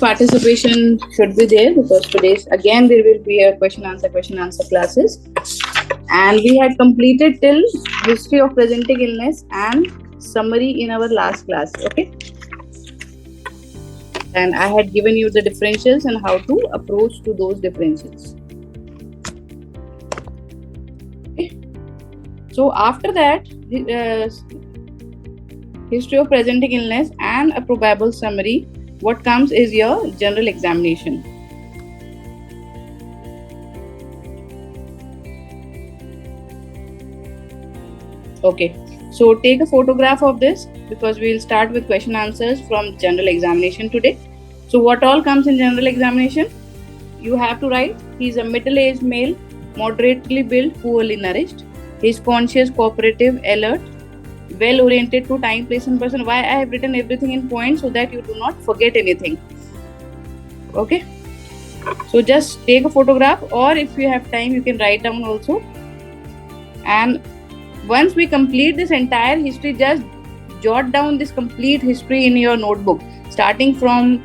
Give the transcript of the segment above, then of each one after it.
participation should be there because today's again there will be a question answer classes, and we had completed till history of presenting illness and summary in our last class. Okay, and I had given you the differentials and how to approach to those differentials. Okay. So after that, history of presenting illness and a probable summary, what comes is your general examination. Okay, so take a photograph of this because we will start with question answers from general examination today. So what all comes in general examination? You have to write, he is a middle-aged male, moderately built, poorly nourished. He is conscious, cooperative, alert, well-oriented to time, place and person. Why I have written everything in points so that you do not forget anything. Okay, so just take a photograph, or if you have time you can write down also. And once we complete this entire history, just jot down this complete history in your notebook, starting from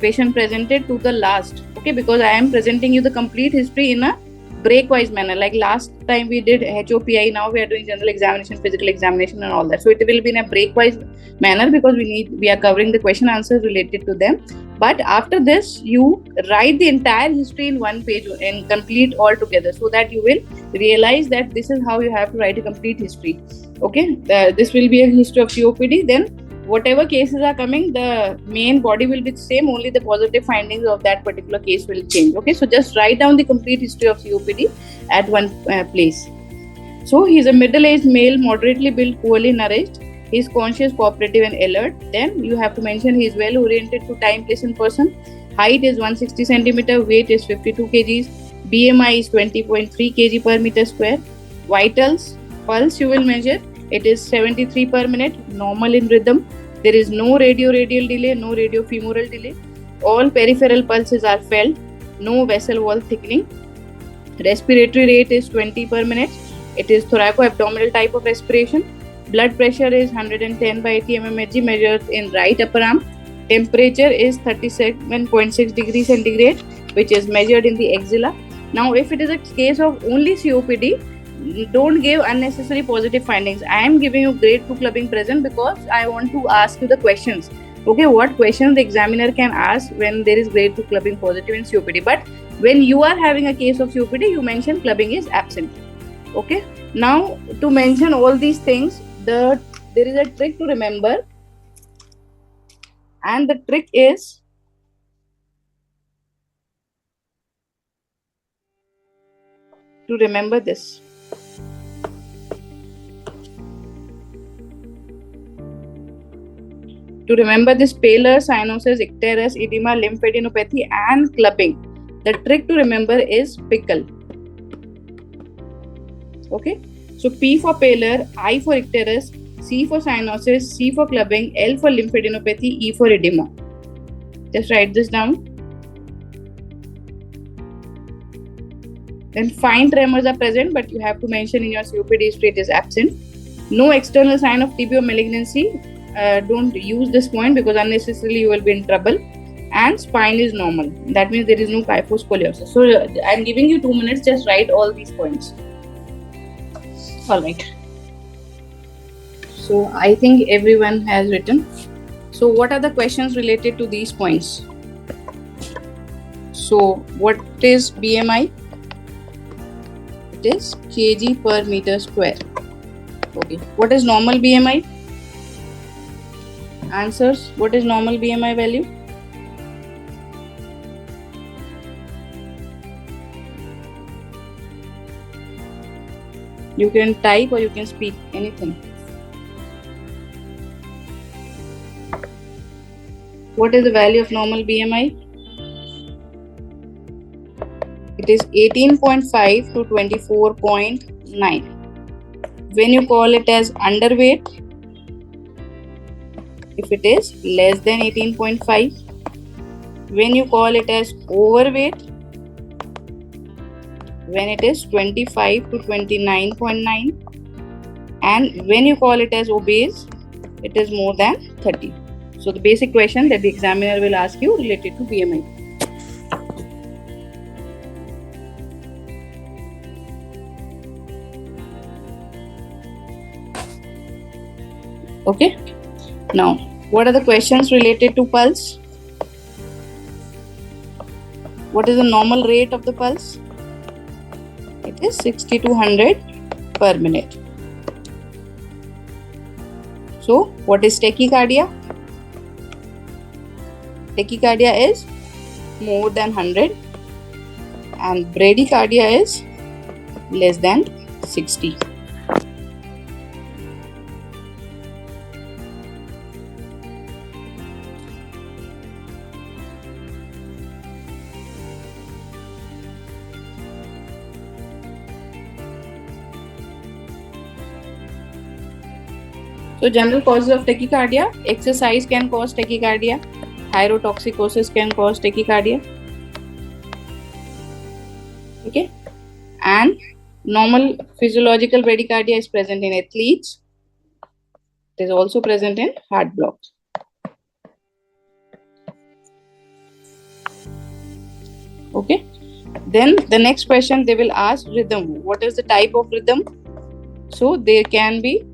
patient presented to the last. Okay, because I am presenting you the complete history in a break-wise manner. Like last time we did HOPI, now we are doing general examination, physical examination and all that. So it will be in a break-wise manner because we are covering the question answers related to them. But after this, you write the entire history in one page and complete all together, so that you will realize that this is how you have to write a complete history. Okay, this will be a history of COPD. Then whatever cases are coming, the main body will be the same, only the positive findings of that particular case will change. Okay, so just write down the complete history of COPD at one place. So he is a middle-aged male, moderately built, poorly nourished. He is conscious, cooperative and alert. Then you have to mention he is well-oriented to time, place and person. Height is 160 cm, weight is 52 kgs, BMI is 20.3 kg per meter square. Vitals, pulse you will measure, it is 73 per minute, normal in rhythm. There is no radio-radial delay, no radio-femoral delay. All peripheral pulses are felt, no vessel wall thickening. Respiratory rate is 20 per minute. It is thoraco-abdominal type of respiration. Blood pressure is 110 by 80 mmHg measured in right upper arm. Temperature is 37.6 degrees centigrade, which is measured in the axilla. Now, if it is a case of only COPD, don't give unnecessary positive findings. I am giving you grade 2 clubbing present because I want to ask you the questions. Okay, what questions the examiner can ask when there is grade 2 clubbing positive in COPD. But when you are having a case of COPD, you mention clubbing is absent. Okay, now to mention all these things, there is a trick to remember, and the trick is to remember this. To remember this pallor, cyanosis, icterus, edema, lymphadenopathy and clubbing, the trick to remember is pickle. Okay, so P for pallor, I for icterus, C for cyanosis, C for clubbing, L for lymphadenopathy, E for edema. Just write this down. Then fine tremors are present, but you have to mention in your COPD history it is absent. No external sign of TB or malignancy. Don't use this point because unnecessarily you will be in trouble. And spine is normal. That means there is no kyphoscoliosis. So I am giving you 2 minutes. Just write all these points. All right. So I think everyone has written. So what are the questions related to these points? So what is BMI? It is kg per meter square. Okay. What is normal BMI? Answers. What is normal BMI value? You can type or you can speak, anything. What is the value of normal BMI? It is 18.5 to 24.9. When you call it as underweight, if it is less than 18.5. When you call it as overweight, when it is 25 to 29.9. And when you call it as obese, it is more than 30. So the basic question that the examiner will ask you related to BMI. Okay. Now, what are the questions related to pulse? What is the normal rate of the pulse? It is 60 to 100 per minute. So, what is tachycardia? Tachycardia is more than 100 and bradycardia is less than 60. So general causes of tachycardia: exercise can cause tachycardia, thyrotoxicosis can cause tachycardia. Okay, and normal physiological bradycardia is present in athletes. It is also present in heart blocks. Okay, then the next question they will ask rhythm. What is the type of rhythm? So there can be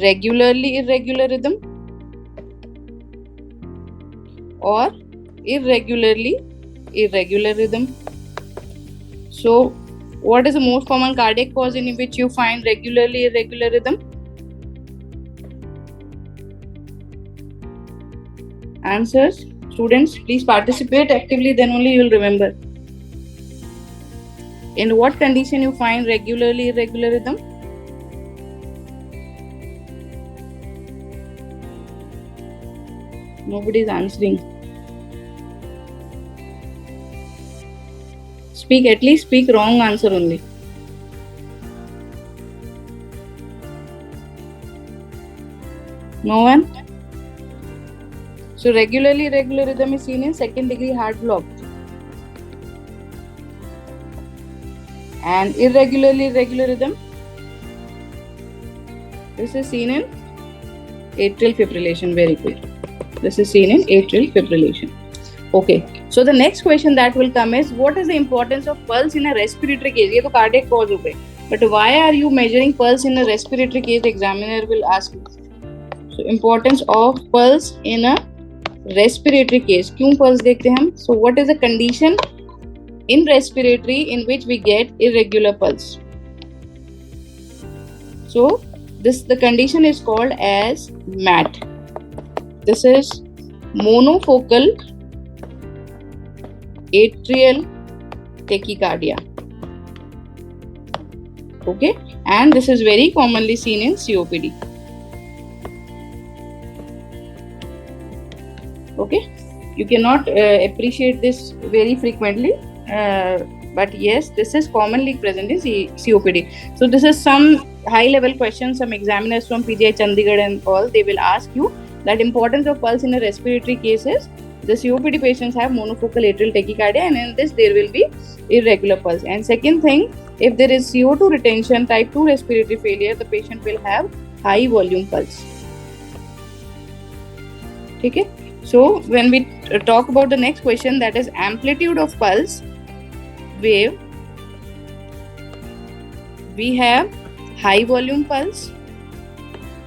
regularly irregular rhythm or irregularly irregular rhythm. So what is the most common cardiac cause in which you find regularly irregular rhythm? Answers. Students, please participate actively, then only you will remember. In what condition you find regularly irregular rhythm? Nobody is answering. Speak, at least speak wrong answer only. No one? So regularly irregular rhythm is seen in second degree heart block. And irregularly irregular rhythm, this is seen in atrial fibrillation. Very good. This is seen in atrial fibrillation. Okay. So the next question that will come is, what is the importance of pulse in a respiratory case? ये तो cardiac cause हो गए. But why are you measuring pulse in a respiratory case? Examiner will ask you. So importance of pulse in a respiratory case. क्यों pulse देखते हैं हम? So what is the condition in respiratory in which we get irregular pulse? So the condition is called as MAT. This is monofocal atrial tachycardia. Okay, and this is very commonly seen in COPD. Okay, you cannot appreciate this very frequently, but yes, this is commonly present in COPD. So this is some high level questions. Some examiners from PGI Chandigarh and all, they will ask you that importance of pulse in a respiratory cases. The COPD patients have monofocal atrial tachycardia, and in this there will be irregular pulse. And second thing, if there is CO2 retention, type 2 respiratory failure, the patient will have high volume pulse. Okay. So when we talk about the next question, that is amplitude of pulse wave, we have high volume pulse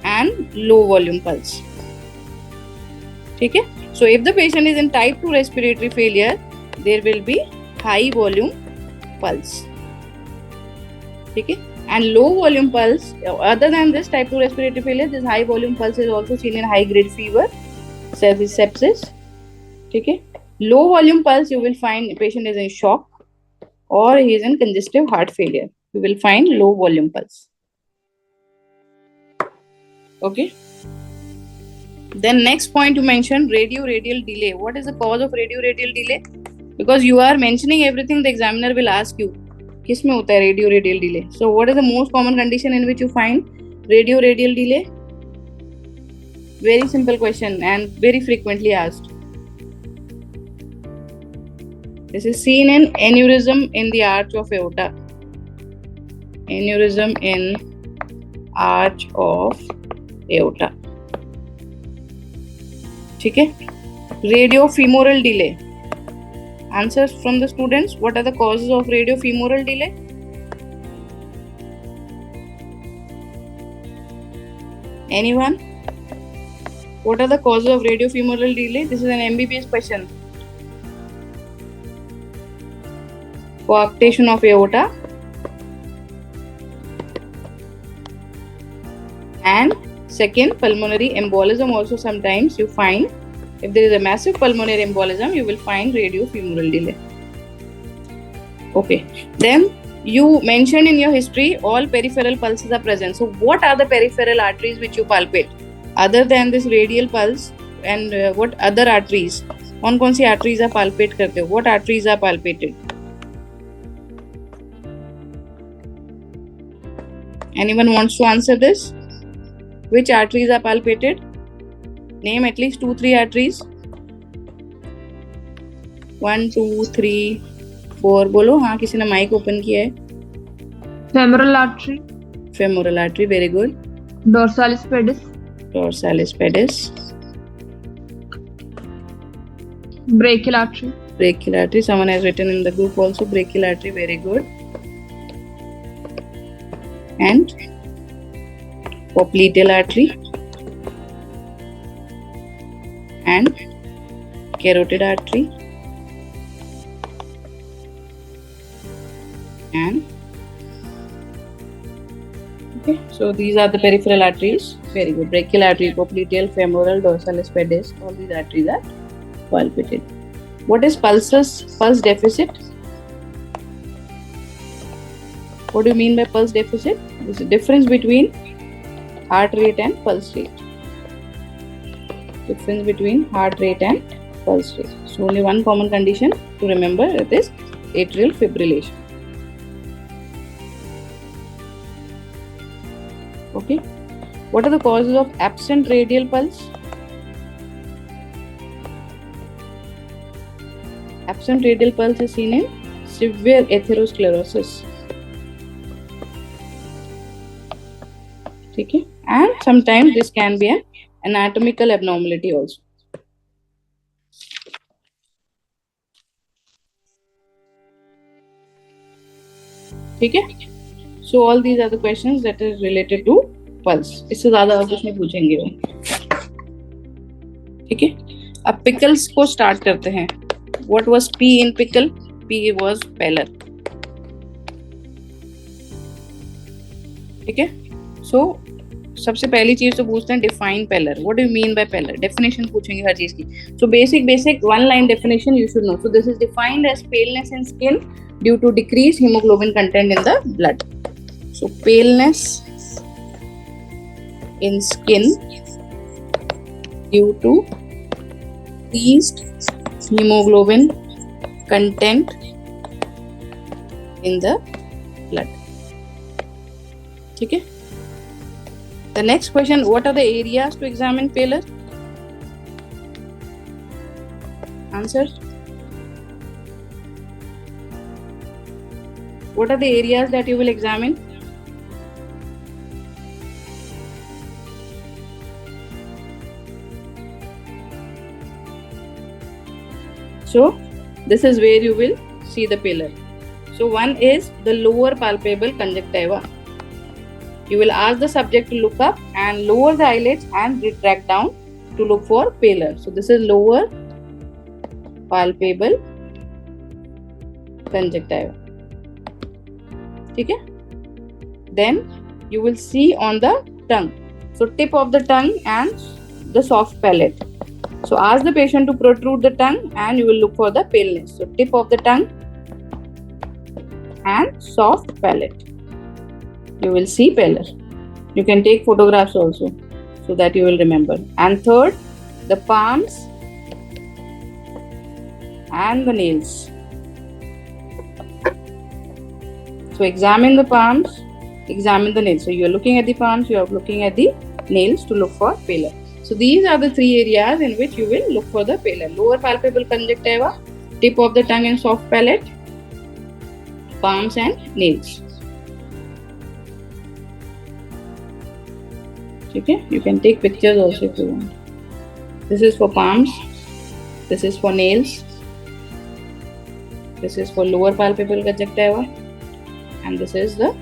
and low volume pulse. Okay. So if the patient is in type 2 respiratory failure, there will be high volume pulse. Okay. And low volume pulse, other than this type 2 respiratory failure, this high volume pulse is also seen in high grade fever, sepsis. Okay. Low volume pulse, you will find patient is in shock or he is in congestive heart failure. You will find low volume pulse. Okay. Then next point you mentioned radio-radial delay. What is the cause of radio-radial delay? Because you are mentioning everything, the examiner will ask you, किसमें होता है radio-radial delay? So what is the most common condition in which you find radio-radial delay? Very simple question and very frequently asked. This is seen in aneurysm in the arch of aorta. Aneurysm in arch of aorta. ठीक है. Radiofemoral delay. Answers from the students. What are the causes of radiofemoral delay? Anyone? What are the causes of radiofemoral delay? This is an MBBS question. Coarctation of aorta and second, pulmonary embolism. Also sometimes you find, if there is a massive pulmonary embolism, you will find radiofemoral delay. Okay, then you mentioned in your history all peripheral pulses are present. So what are the peripheral arteries which you palpate other than this radial pulse? And what other arteries? कौन सी arteries are palpate करते हो? What arteries are palpated? Anyone wants to answer this? Which arteries are palpated? Name at least 2-3 arteries. 1, 2, 3, 4 बोलो. हाँ, किसी ने mic open किया है. Femoral artery. Femoral artery, very good. Dorsalis pedis. Dorsalis pedis. Brachial artery. Brachial artery. Someone has written in the group also. Brachial artery, very good. And popliteal artery and carotid artery and okay, so these are the peripheral arteries. Very good. Brachial artery, popliteal, femoral, dorsalis pedis, all these arteries are palpated. What is pulse deficit? What do you mean by pulse deficit? It's the difference between heart rate and pulse rate. Difference between heart rate and pulse rate. So only one common condition to remember, it is atrial fibrillation. Okay. What are the causes of absent radial pulse? Absent radial pulse is seen in severe atherosclerosis. Okay. And sometimes this can be an anatomical abnormality also. Okay. So all these are the questions that is related to pulse. इससे ज़्यादा और कुछ नहीं पूछेंगे वो. ठीक है. अब pickles को start करते हैं. What was P in pickle? P was peller. ठीक है. So सबसे पहली चीज तो पूछते हैं define pallor. What do you mean by pallor? Definition पूछेंगे हर चीज की. So basic one line definition you should know. So this is defined as paleness in skin due to decrease haemoglobin content in the blood. So paleness in skin due to decreased hemoglobin content in the blood. ठीक है. The next question, what are the areas to examine pallor? Answer. What are the areas that you will examine? So, this is where you will see the pallor. So, one is the lower palpable conjunctiva. You will ask the subject to look up and lower the eyelids and retract down to look for pallor. So, this is lower palpable conjunctiva. Okay? Then you will see on the tongue. So, tip of the tongue and the soft palate. So, ask the patient to protrude the tongue and you will look for the paleness. So, tip of the tongue and soft palate. You will see pallor. You can take photographs also so that you will remember. And third, the palms and the nails. So examine the palms, examine the nails. So you are looking at the palms, you are looking at the nails to look for pallor. So these are the three areas in which you will look for the pallor. Lower palpable conjunctiva, tip of the tongue and soft palate, palms and nails. Okay, you can take pictures also if you want. This is for palms. This is for nails. This is for lower palpebral conjunctiva. And this is the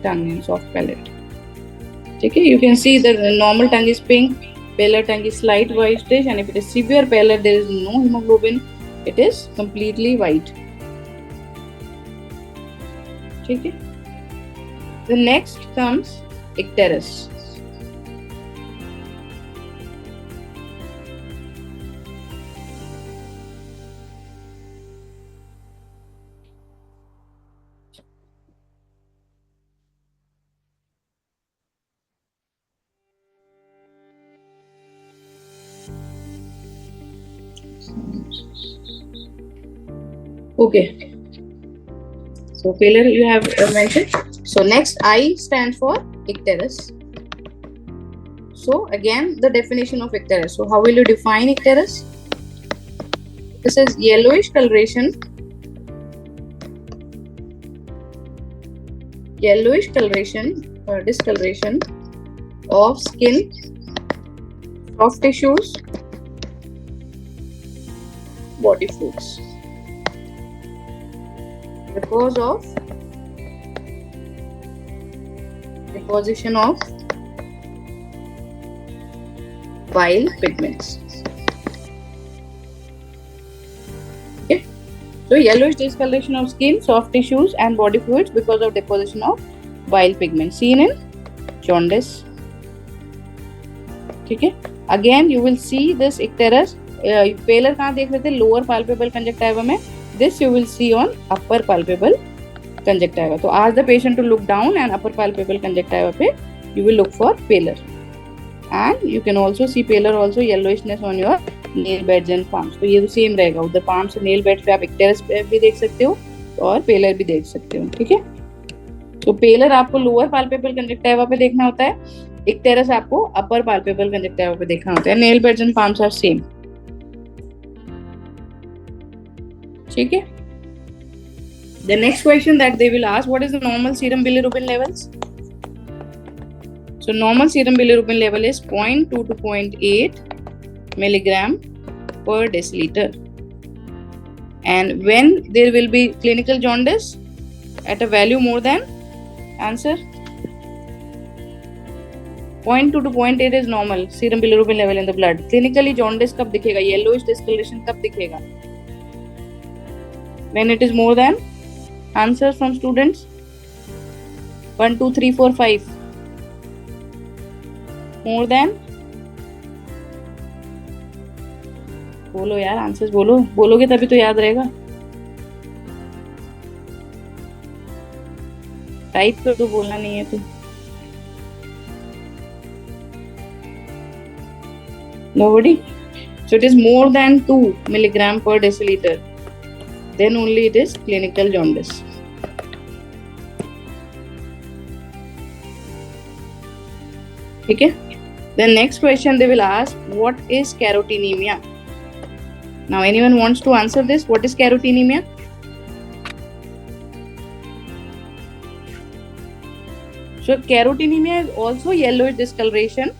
tongue and soft palate. Okay, you can see the normal tongue is pink, paler tongue is slight whitish, and if it is severe paler, there is no hemoglobin, it is completely white. Okay. The next comes icterus. Okay. So paler you have mentioned. So next I stands for icterus. So again the definition of icterus. So how will you define icterus? This is yellowish coloration or discoloration of skin, soft tissues, body fluids because of deposition of bile pigments. Okay, so yellowish discoloration of skin, soft tissues and body fluids because of deposition of bile pigments seen in jaundice. Okay, again you will see this icterus. Paler कहाँ देख रहे थे? Lower palpebral conjunctiva में. This you will see on upper palpebral conjunctiva. So ask the patient to look down and upper palpebral conjunctiva पे you will look for paler. And you can also see paler also yellowishness on your nail beds and palms. तो ये तो same रहेगा. उधर palms से nail beds पे आप icterus भी देख सकते हो और paler भी देख सकते हो. ठीक है. तो paler आपको lower palpebral conjunctiva पे देखना होता है. icterus आपको upper palpebral conjunctiva पे देखना होता है. Nail beds and palms are same. ठीक है. The next question that they will ask, what is the normal serum bilirubin levels? So normal serum bilirubin level is 0.2 to 0.8 milligram per deciliter. And when there will be clinical jaundice at a value more than, answer, 0.2 to 0.8 is normal serum bilirubin level in the blood. Clinically jaundice कब दिखेगा? Yellowish discoloration कब दिखेगा? When it is more than, answers from students, 1, 2, 3, 4, 5. More than, बोलो यार, answers बोलो. बोलोगे तभी तो याद रहेगा. टाइप कर दो, बोलना नहीं है तो. Nobody? So it is more than 2 milligram per deciliter. Then only it is clinical jaundice. Okay. The next question they will ask, what is carotenemia? Now anyone wants to answer this? What is carotenemia? So carotenemia is also yellowish discoloration,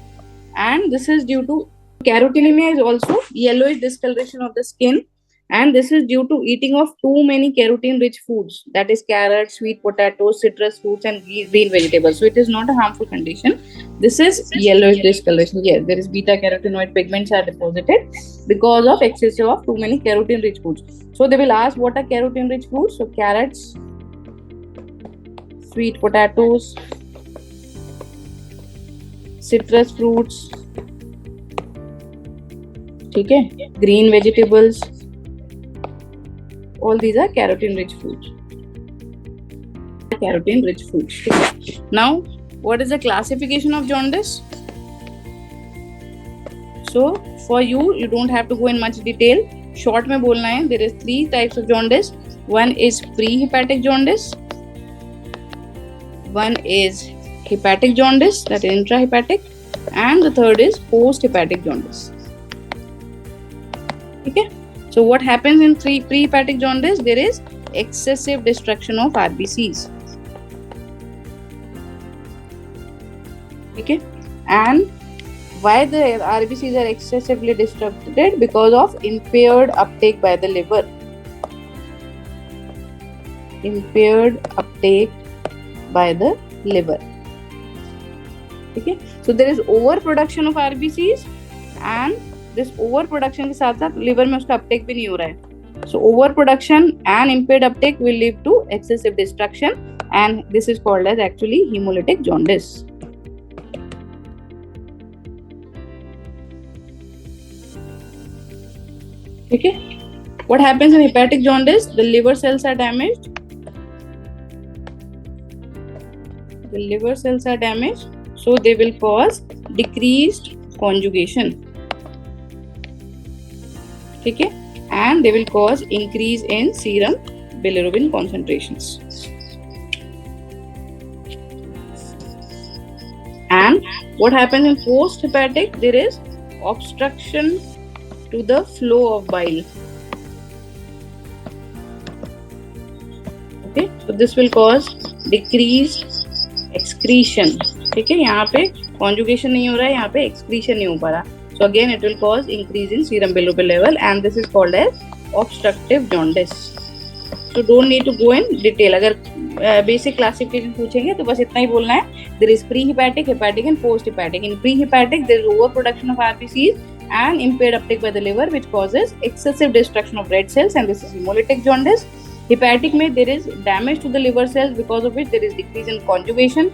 and this is due to carotenemia is also yellowish discoloration of the skin, and this is due to eating of too many carotene rich foods, that is carrots, sweet potatoes, citrus fruits and green vegetables. So it is not a harmful condition. This is yellowish discoloration. Yes, there is beta carotenoid pigments are deposited because of excess of too many carotene rich foods. So they will ask, what are carotene rich foods? So carrots, sweet potatoes, citrus fruits, okay, green vegetables, all these are carotene rich foods. Carotene rich foods. Okay. Now, what is the classification of jaundice? So for you don't have to go in much detail. Short में बोलना है. There is 3 types of jaundice. One is pre-hepatic jaundice. One is hepatic jaundice, that is intrahepatic, and the third is post-hepatic jaundice. Okay. So what happens in pre-hepatic jaundice? There is excessive destruction of RBCs. Okay. And Why the RBCs are excessively disrupted? Because of impaired uptake by the liver. Impaired uptake by the liver. Okay, so there is overproduction of RBCs, and this overproduction के साथ साथ liver में उसका uptake भी नहीं हो रहा है. So overproduction and impaired uptake will lead to excessive destruction, and this is called as actually hemolytic jaundice. Okay, what happens in hepatic jaundice? The liver cells are damaged. The liver cells are damaged, so they will cause decreased conjugation. Okay, and they will cause increase in serum bilirubin concentrations. And what happens in post-hepatic? There is obstruction to the flow of bile. Okay, so this will cause decreased excretion. ठीक है, यहाँ पे conjugation नहीं हो रहा है, यहाँ पे excretion नहीं हो पा रहा. So again, it will cause increase in serum bilirubin level, and this is called as obstructive jaundice. So don't need to go in detail. अगर basic classification पूछेंगे तो बस इतना ही बोलना है. There is pre-hepatic, hepatic, and post-hepatic. In pre-hepatic, there is overproduction of RBCs and impaired uptake by the liver, which causes excessive destruction of red cells, and this is hemolytic jaundice. Hepatic में there is damage to the liver cells, because of which there is decrease in conjugation,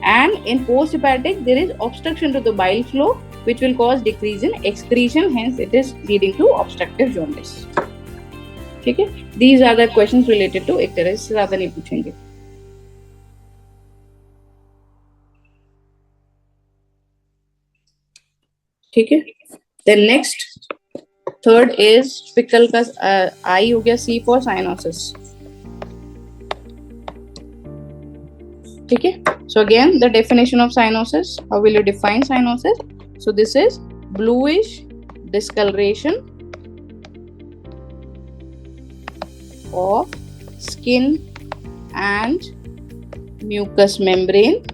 and in post-hepatic there is obstruction to the bile flow, which will cause decrease in excretion, hence it is leading to obstructive jaundice. ठीक है, these are the questions related to icterus. इससे ज़्यादा नहीं पूछेंगे. ठीक है, then next third is pickle का I हो गया, C for cyanosis. ठीक है, so again the definition of cyanosis. How will you define cyanosis? So this is bluish discoloration of skin and mucous membrane.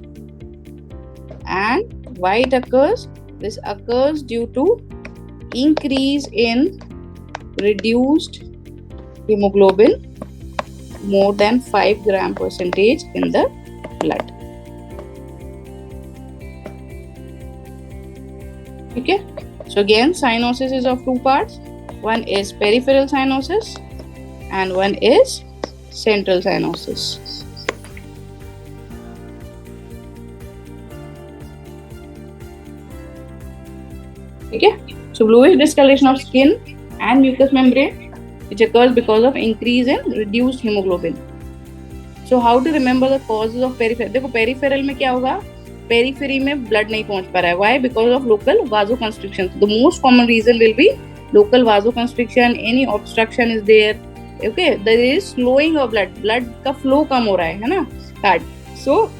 And why it occurs? This occurs due to increase in reduced hemoglobin more than 5 gram percentage in the blood. Okay, so again cyanosis is of two parts. One is peripheral cyanosis and one is central cyanosis. Okay, so bluish discoloration of skin and mucous membrane, which occurs because of increase in reduced hemoglobin. So how to remember the causes of peripheral? देखो peripheral में क्या होगा? Periphery में blood नहीं पहुंच पा रहा है. Why? Because of local vasoconstriction. The most common reason will be local vasoconstriction. Any obstruction is there. Okay, there is slowing of blood. Blood का flow कम हो रहा है ना? Hard. So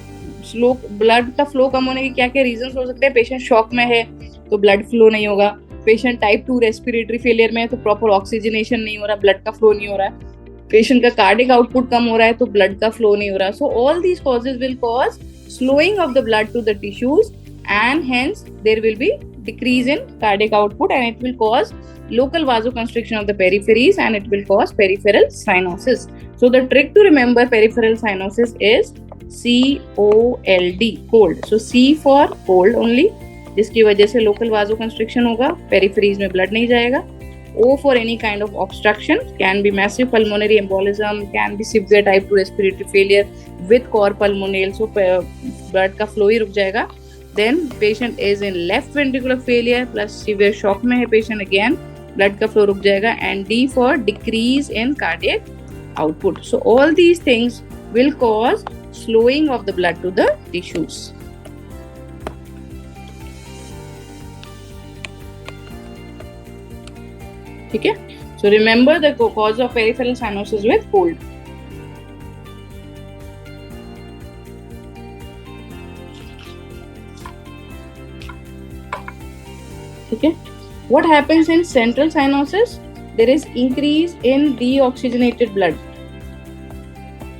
slow blood का flow कम होने के क्या क्या reasons हो सकते हैं? Patient shock में है तो blood flow नहीं होगा. Patient type 2 respiratory failure में है तो proper oxygenation नहीं हो रहा, blood का flow नहीं हो रहा है. Patient का cardiac output कम हो रहा है तो blood का flow नहीं हो रहा. So all these causes will cause slowing of the blood to the tissues, and hence there will be decrease in cardiac output, and it will cause local vasoconstriction of the peripheries, and it will cause peripheral cyanosis. So the trick to remember peripheral cyanosis is COLD, cold. So C for cold only, जिसकी वजह से local vasoconstriction होगा, peripheries में blood नहीं जाएगा. O for any kind of obstruction, can be massive pulmonary embolism, can be severe type 2 respiratory failure with cor pulmonale, so blood का flow ही रुक जाएगा. Then patient is in left ventricular failure plus severe shock में है patient, again blood का flow रुक जाएगा. And D for decrease in cardiac output. So all these things will cause slowing of the blood to the tissues. ठीक है, so remember the cause of peripheral cyanosis with cold. ठीक है, what happens in central cyanosis? There is increase in deoxygenated blood.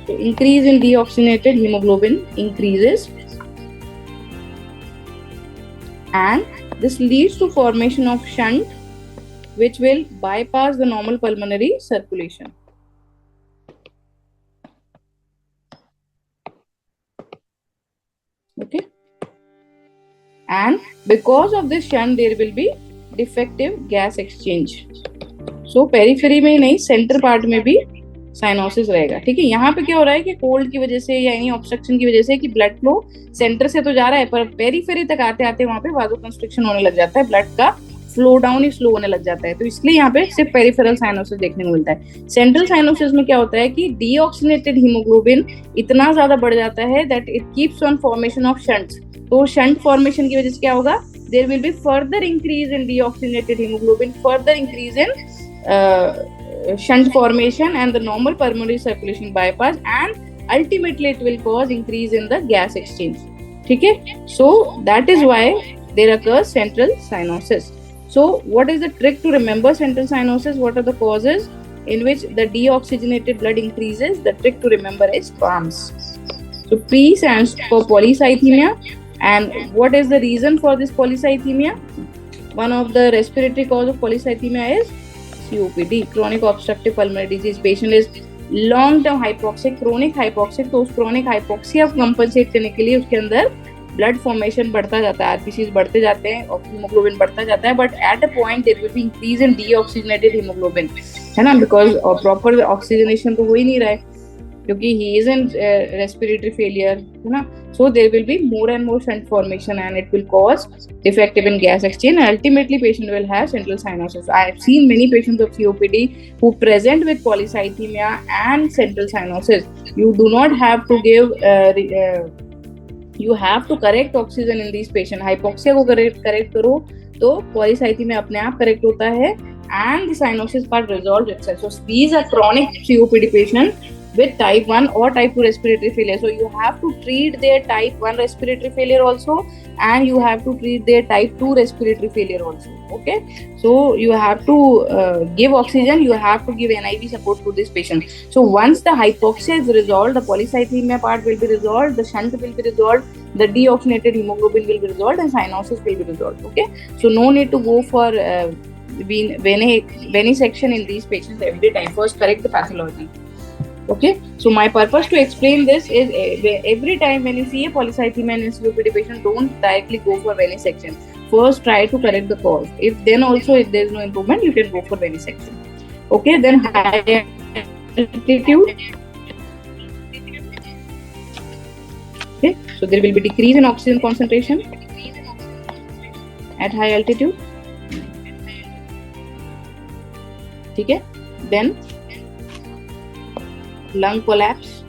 So increase in deoxygenated hemoglobin increases, and this leads to formation of shunt which will bypass the normal pulmonary circulation. Okay, and because of this shunt there will be defective gas exchange. So periphery में नहीं, centre part में भी cyanosis रहेगा. ठीक है, यहाँ पे क्या हो रहा है कि कोल्ड की वजह से या एनी ऑब्स्ट्रक्शन की वजह से कि ब्लड फ्लो सेंटर से तो जा रहा है पर पेरिफेरी तक आते आते वहां पे वाजो कंस्ट्रिक्शन होने लग जाता है, ब्लड का फ्लो डाउन ही स्लो होने लग जाता है. तो इसलिए यहाँ पे सिर्फ पेरिफेरल साइनोसिस देखने को मिलता है. सेंट्रल साइनोसिस में क्या होता है कि डीऑक्सीनेटेड हीमोग्लोबिन इतना ज्यादा बढ़ जाता है that it keeps on formation of shunts. तो शंट फॉर्मेशन की वजह से क्या होगा, there will be further increase in deoxygenated haemoglobin, further increase in shunt formation and the normal pulmonary circulation bypass, and ultimately it will cause increase in the gas exchange. ठीक है, so that is why there occurs central cyanosis. So what is the trick to remember central cyanosis? What are the causes in which the deoxygenated blood increases? The trick to remember is PALMS. So P stands for polycythemia, and what is the reason for this polycythemia? One of the respiratory cause of polycythemia is COPD, chronic obstructive pulmonary disease. Patient is long term hypoxic, chronic hypoxic. तो उस chronic hypoxia को compensate करने के लिए उसके अंदर blood formation बढ़ता जाता है, RBCs बढ़ते जाते हैं और hemoglobin बढ़ता जाता है, but at a point there will be increase in deoxygenated hemoglobin, है ना, because proper oxygenation तो हो ही नहीं रहा है क्योंकि he is in respiratory failure, है ना. So there will be more and more shunt formation and it will cause defective in gas exchange and ultimately patient will have central cyanosis. I have seen many patients of COPD who present with polycythemia and central cyanosis. You do not have to give you have to correct oxygen in these patients. Hypoxia को correct करो तो polycythemia अपने आप correct होता है and the cyanosis part resolves itself. So these are chronic COPD patients with type 1 or type 2 respiratory failure. So you have to treat their type 1 respiratory failure also and you have to treat their type 2 respiratory failure also. Okay, so you have to give oxygen, you have to give NIV support to this patient. So once the hypoxia is resolved, the polycythemia part will be resolved, the shunt will be resolved, the deoxygenated hemoglobin will be resolved and cyanosis will be resolved. Okay, so no need to go for venesection in these patients every time. First correct the pathology. Okay, so my purpose to explain this is every time when you see a polycythemia and COPD patient, don't directly go for venesection. First try to correct the cause. If then also if there is no improvement, you can go for venesection. Okay, then high altitude. Okay, so there will be decrease in oxygen concentration at high altitude. Okay, then lung collapse,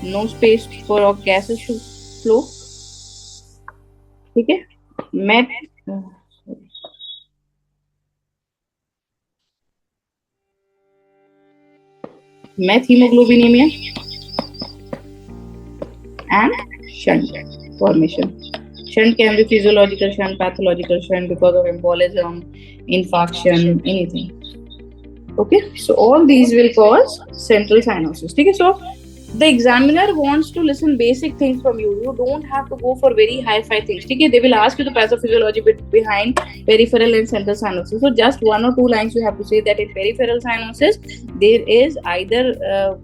no space for gases to flow. ठीक है, methemoglobinemia and shunt formation. Shunt can be physiological shunt, pathological shunt because of embolism, infarction, anything. Okay, so all these will cause central cyanosis. Okay, so the examiner wants to listen basic things from you. You don't have to go for very high-fi things. Okay, they will ask you the pathophysiology bit behind peripheral and central cyanosis. So just one or two lines you have to say that in peripheral cyanosis there is either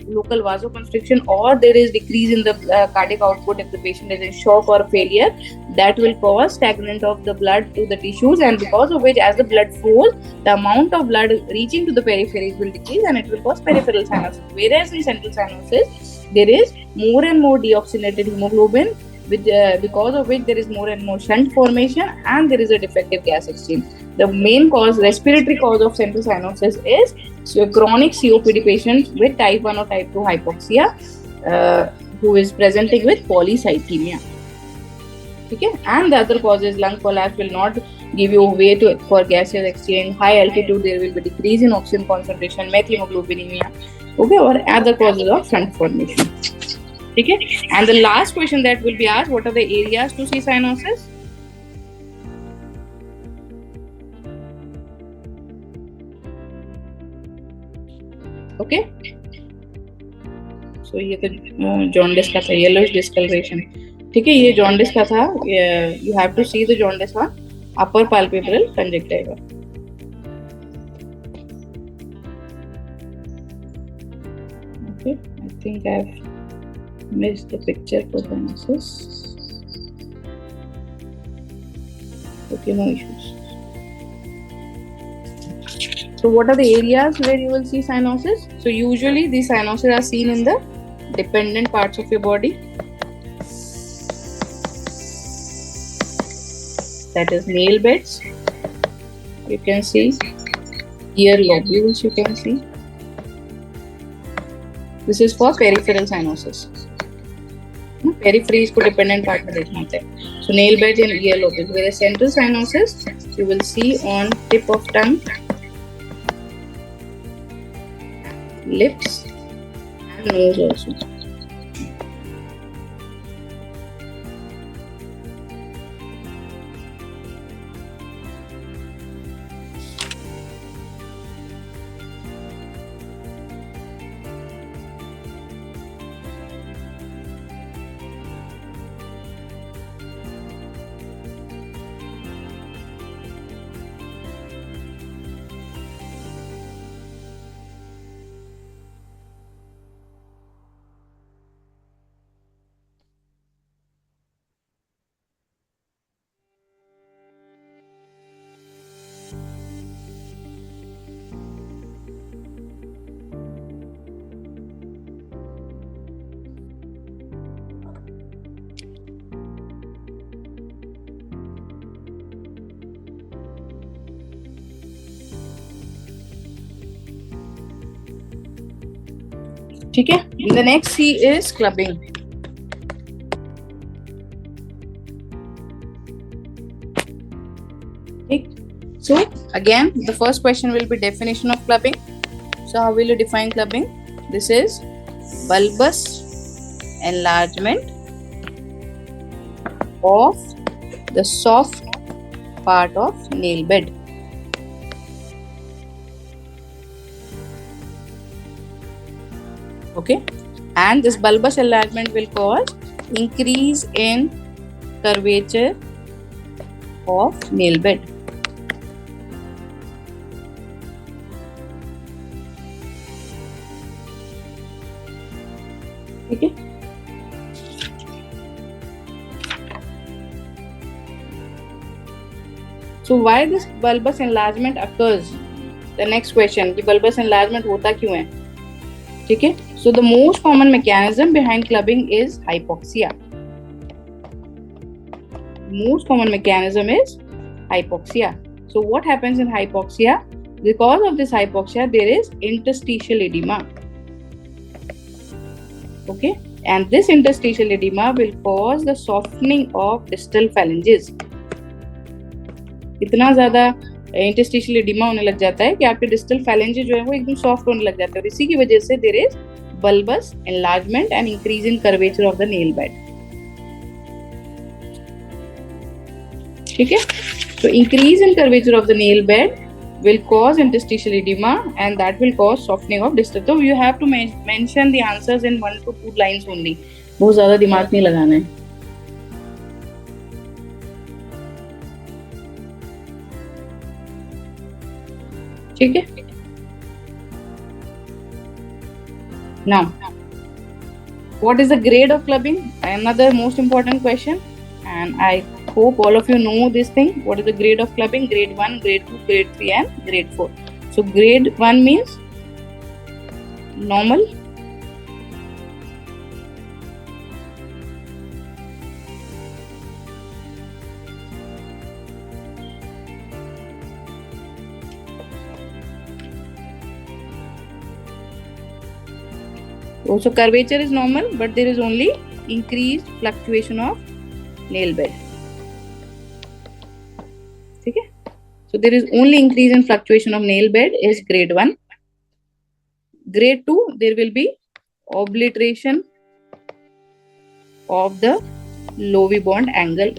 local vasoconstriction or there is decrease in the cardiac output if the patient is in shock or failure. That will cause stagnant of the blood to the tissues, and because of which as the blood flows, the amount of blood reaching to the peripheries will decrease and it will cause peripheral cyanosis. Whereas in central cyanosis there is more and more deoxygenated hemoglobin, because of which there is more and more shunt formation and there is a defective gas exchange. The main cause, respiratory cause of central cyanosis is chronic COPD patient with type 1 or type 2 hypoxia who is presenting with polycythemia. Okay? And the other causes, lung collapse will not give you way for gaseous exchange. High altitude there will be decrease in oxygen concentration, methemoglobinemia. Okay, or other causes of shunt formation. Okay, and the last question that will be asked: what are the areas to see cyanosis? Okay, so ये तो jaundice का था, yellowish discoloration. ठीक है, ये jaundice का था. You have to see the jaundice one, upper palpebral conjunctiva. Okay, I think I've missed the picture for diagnosis. Okay, no issues. So what are the areas where you will see cyanosis? So usually these cyanoses are seen in the dependent parts of your body. That is nail beds. You can see ear lobules. You can see. This is for peripheral cyanosis. Periphery is को dependent part में देखना होता है. So nail beds and ear lobules. Whereas central cyanosis you will see on tip of tongue, lips, and nose also. ठीक है. The next C is clubbing. Okay. So again, the first question will be definition of clubbing. So how will you define clubbing? This is bulbous enlargement of the soft part of nail bed. Okay, and this bulbous enlargement will cause increase in curvature of nail bed. Okay. So why this bulbous enlargement occurs? The next question, कि bulbous enlargement होता क्यों है? ठीक है. So the most common mechanism behind clubbing is hypoxia. Most common mechanism is hypoxia. So what happens in hypoxia? Because of this hypoxia, there is interstitial edema. Okay, and this interstitial edema will cause the softening of distal phalanges. इतना ज़्यादा interstitial oedema होने लग जाता है कि आपके distal phalanges जो है वो एकदम सॉफ्ट होने लग जाते हैं, और इसी की वजह से there is bulbous enlargement and increase in curvature of the nail bed. ठीक है. So increase in curvature of the nail bed will cause interstitial edema and that will cause softening of distal. So you have to mention the answers in 1 to 2 lines only. बहुत ज़्यादा दिमाग नहीं लगाना है. ठीक है. Now, what is the grade of clubbing? Another most important question, and I hope all of you know this thing. What is the grade of clubbing? Grade 1, grade 2, grade 3 and grade 4. So grade 1 means normal. Also curvature is normal, but there is only increased fluctuation of nail bed. ठीक है. So there is only increase in fluctuation of nail bed is grade 1. Grade 2, there will be obliteration of the Lovibond angle.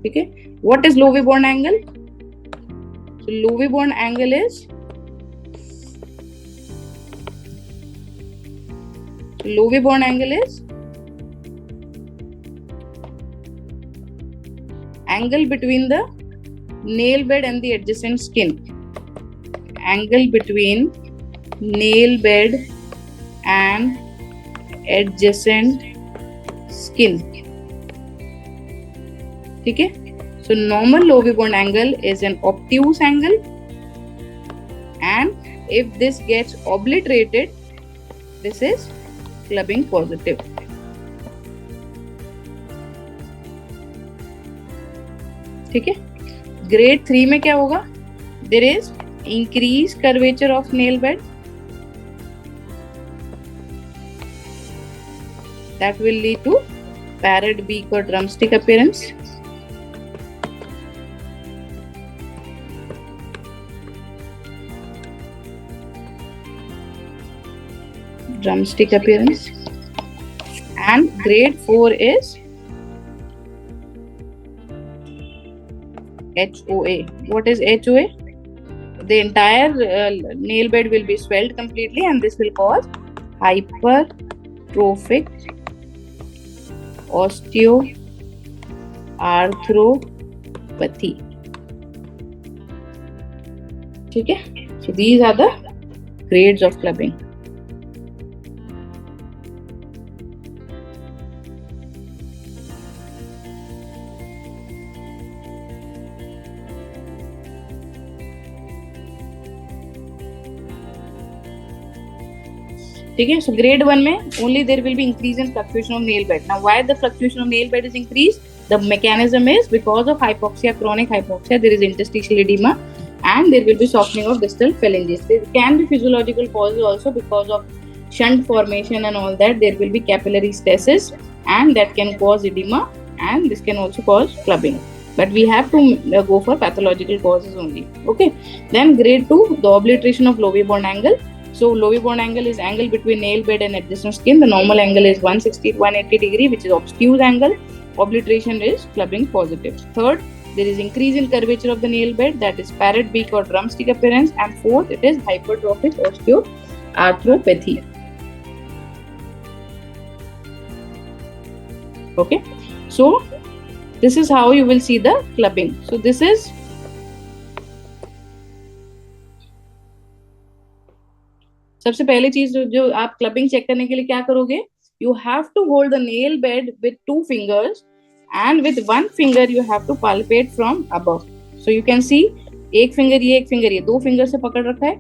ठीक है. What is Lovibond angle? So Lovibond angle is Lovibond angle is angle between the nail bed and the adjacent skin. Angle between nail bed and adjacent skin. ठीक है. So normal Lovibond angle is an obtuse angle, and if this gets obliterated, this is clubbing positive. ठीक है. Grade 3 में क्या होगा? There is increased curvature of nail bed. That will lead to parrot beak or drumstick appearance. Drumstick appearance. And grade 4 is HOA. What is HOA? The entire nail bed will be swelled completely, and this will cause hypertrophic osteoarthropathy. ठीक है. So these are the grades of clubbing. ठीक है. So grade 1 में only there will be increase in fluctuation of nail bed. Now why the fluctuation of nail bed is increased? The mechanism is because of hypoxia, chronic hypoxia. There is interstitial edema, and there will be softening of distal phalanges. There can be physiological causes also because of shunt formation and all that. There will be capillary stasis, and that can cause edema, and this can also cause clubbing. But we have to go for pathological causes only. Okay. Then grade 2, the obliteration of Lovibond angle. So Lovibond angle is angle between nail bed and adjacent skin. The normal angle is 160 to 180 degree, which is obtuse angle. Obliteration is clubbing positive. Third, there is increase in curvature of the nail bed, that is parrot beak or drumstick appearance. And fourth, it is hypertrophic osteoarthropathy. Okay. So this is how you will see the clubbing. So this is सबसे पहले चीज जो आप clubbing check करने के लिए क्या करोगे? You have to hold the nail bed with 2 fingers, and with 1 finger you have to palpate from above. So you can see, एक फिंगर ये, एक फिंगर ये, 2 फिंगर से पकड़ रखा है,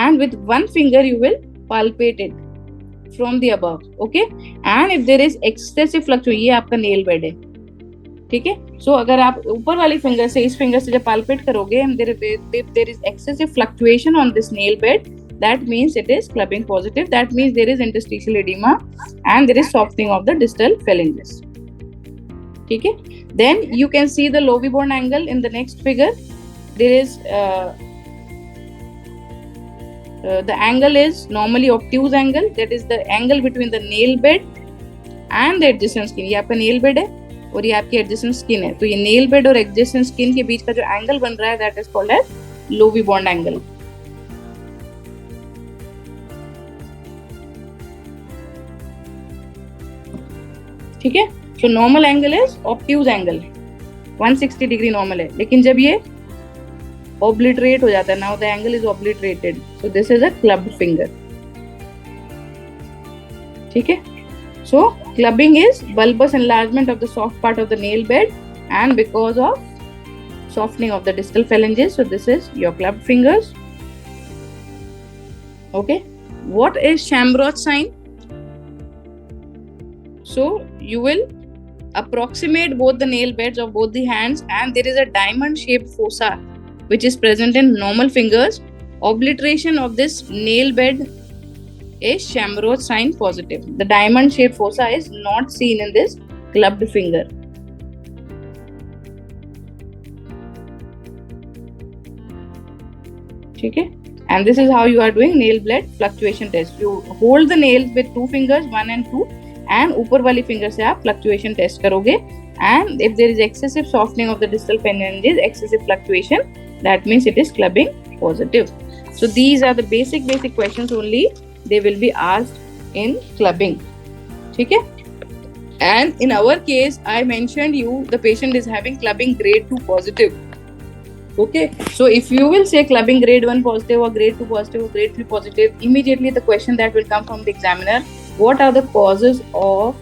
and with 1 finger you will palpate it from the above. Okay. And if there is excessive fluctuation, ये आपका nail bed है. ठीक है. So अगर आप ऊपर वाली फिंगर से, इस फिंगर से जब palpate करोगे, and if there is excessive fluctuation on this nail bed, that means it is clubbing positive. That means there is interstitial edema, and there is softening of the distal phalanges. ठीक है. Then you can see the Lovibond angle in the next figure. There is the angle is normally obtuse angle, that is the angle between the nail bed and the adjacent skin. ये आपका nail bed है और ये आपकी adjacent skin है. तो ये nail bed और adjacent skin के बीच का जो angle बन रहा है, that is called as Lovibond angle. ठीक है. So normal angle is obtuse angle, 160 degree normal है. लेकिन जब ये obliterate हो जाता है, now the angle is obliterated, so this is a clubbed finger. ठीक है. So clubbing is bulbous enlargement of the soft part of the nail bed, and because of softening of the distal phalanges. So this is your clubbed fingers. Okay. What is Shamroth sign? So you will approximate both the nail beds of both the hands, and there is a diamond shaped fossa which is present in normal fingers. Obliteration of this nail bed is Shamroth sign positive. The diamond shaped fossa is not seen in this clubbed finger. ठीक है. And this is how you are doing nail bed fluctuation test. You hold the nails with 2 fingers, 1 and 2, and ऊपर वाली finger से आप fluctuation test करोगे. And if there is excessive softening of the distal phalanges, excessive fluctuation, that means it is clubbing positive. So these are the basic questions only. They will be asked in clubbing. ठीक है? And in our case, I mentioned you the patient is having clubbing grade 2 positive. Okay, so if you will say clubbing grade 1 positive or grade 2 positive or grade 3 positive, immediately the question that will come from the examiner, what are the causes of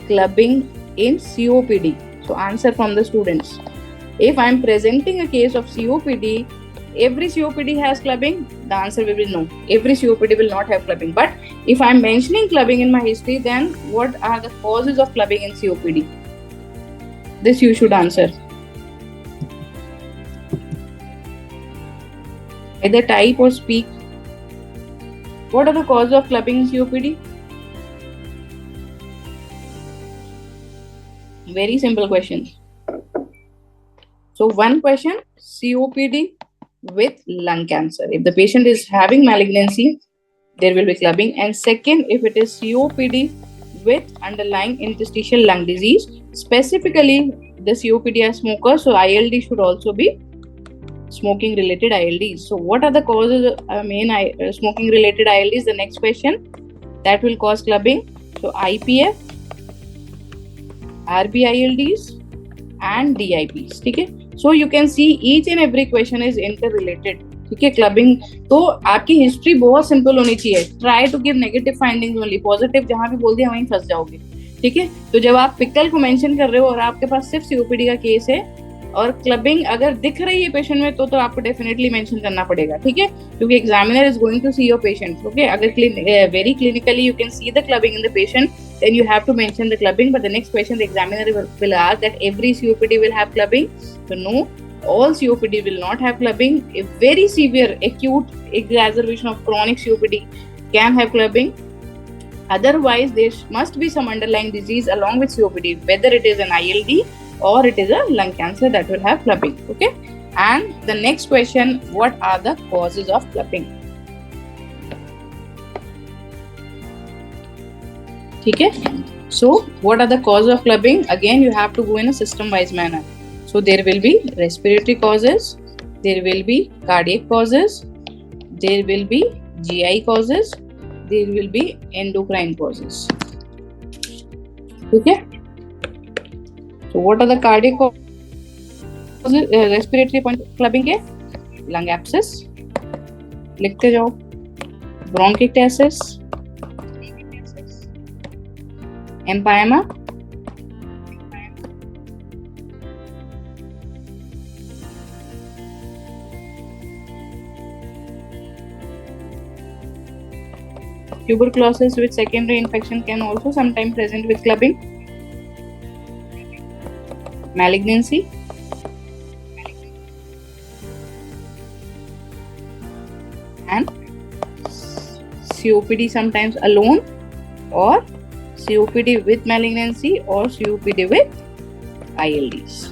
clubbing in COPD? So answer from the students. If I am presenting a case of COPD, every COPD has clubbing, the answer will be no. Every COPD will not have clubbing. But if I am mentioning clubbing in my history, then what are the causes of clubbing in COPD? This you should answer. Either type or speak. What are the causes of clubbing in COPD? Very simple question. So one question, COPD with lung cancer. If the patient is having malignancy, there will be clubbing. And second, if it is COPD with underlying interstitial lung disease, specifically the COPD are smokers, so ILD should also be smoking related ILDs. So what are the causes of main smoking related ILDs? The next question that will cause clubbing. So IPF, RBILDs and DIPs. ठीक है? So you can see each and every question is interrelated. ठीक है? Clubbing तो आपकी history बहुत simple होनी चाहिए. Try to give negative findings only. Positive जहां भी बोल दिया वहीं फंस जाओगे. ठीक है? तो जब आप पिकल को मेंशन कर रहे हो और आपके पास सिर्फ सीओपीडी का केस है और क्लबिंग अगर दिख रही है पेशेंट में तो आपको डेफिनेटली मेंशन करना पड़ेगा. ठीक है? क्योंकि examiner is going to see your patient. Okay, अगर very clinically you can see the clubbing in the patient, then you have to mention the clubbing. But the next question the examiner will ask that every COPD will have clubbing. So no, all COPD will not have clubbing. A very severe acute exacerbation of chronic COPD can have clubbing. Otherwise there must be some underlying disease along with COPD, whether it is an ILD or it is a lung cancer, that will have clubbing. Okay, and the next question, what are the causes of clubbing? ठीक है? So what are the causes of clubbing? Again you have to go in a system wise manner. So there will be respiratory causes, there will be cardiac causes, there will be GI causes, there will be endocrine causes. ठीक है? So what are the cardiac causes? Respiratory point clubbing के lung abscess लिखते जाओ, bronchiectasis, empyema, tuberculosis with secondary infection can also sometimes present with clubbing, malignancy, and COPD sometimes alone, or COPD with malignancy, or COPD with ILDs.